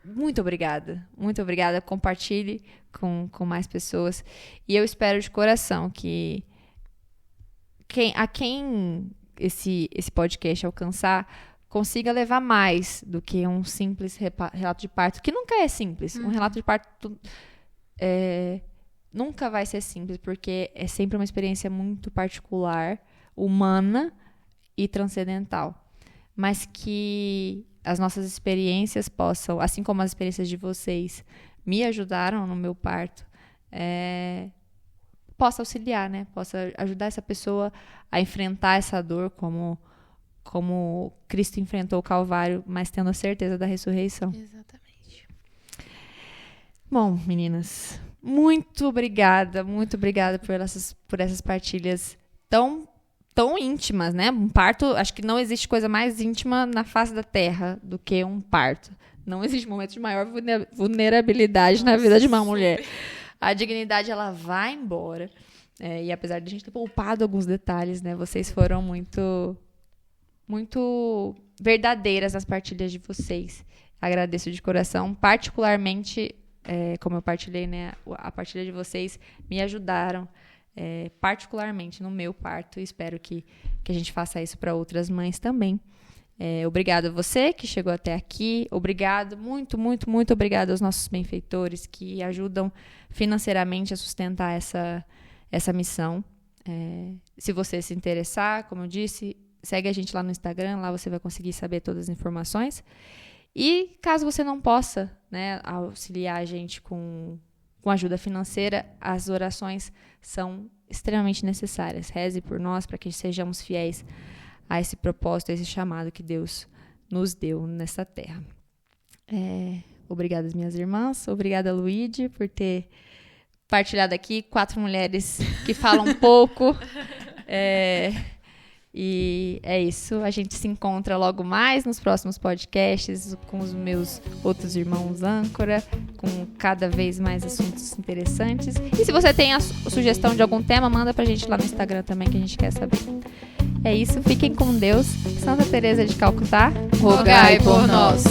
Muito obrigada. Muito obrigada. Compartilhe com mais pessoas. E eu espero de coração que quem esse podcast alcançar consiga levar mais do que um simples relato de parto, que nunca é simples. Um relato de parto nunca vai ser simples, porque é sempre uma experiência muito particular, humana e transcendental. Mas que as nossas experiências possam, assim como as experiências de vocês me ajudaram no meu parto, possa auxiliar, né? Possa ajudar essa pessoa a enfrentar essa dor como Cristo enfrentou o Calvário, mas tendo a certeza da ressurreição. Exatamente. Bom, meninas, muito obrigada por essas partilhas tão íntimas, né? Um parto, acho que não existe coisa mais íntima na face da terra do que um parto. Não existe momento de maior vulnerabilidade na vida de uma mulher. A dignidade, ela vai embora. E apesar de a gente ter poupado alguns detalhes, né? Vocês foram muito verdadeiras nas partilhas de vocês. Agradeço de coração. Particularmente, como eu partilhei, né? A partilha de vocês me ajudaram particularmente no meu parto. Espero que a gente faça isso para outras mães também. Obrigado a você que chegou até aqui. Obrigado, muito, muito, muito obrigado aos nossos benfeitores que ajudam financeiramente a sustentar essa missão. Se você se interessar, como eu disse, segue a gente lá no Instagram, lá você vai conseguir saber todas as informações. E caso você não possa, né, auxiliar a gente com ajuda financeira, as orações são extremamente necessárias. Reze por nós para que sejamos fiéis a esse propósito, a esse chamado que Deus nos deu nessa terra. Obrigada, minhas irmãs. Obrigada, Luíde, por ter partilhado aqui. 4 mulheres que falam pouco. E é isso. A gente se encontra logo mais nos próximos podcasts com os meus outros irmãos âncora, com cada vez mais assuntos interessantes. E se você tem a sugestão de algum tema, manda pra gente lá no Instagram também, que a gente quer saber. É isso. Fiquem com Deus. Santa Teresa de Calcutá, rogai por nós.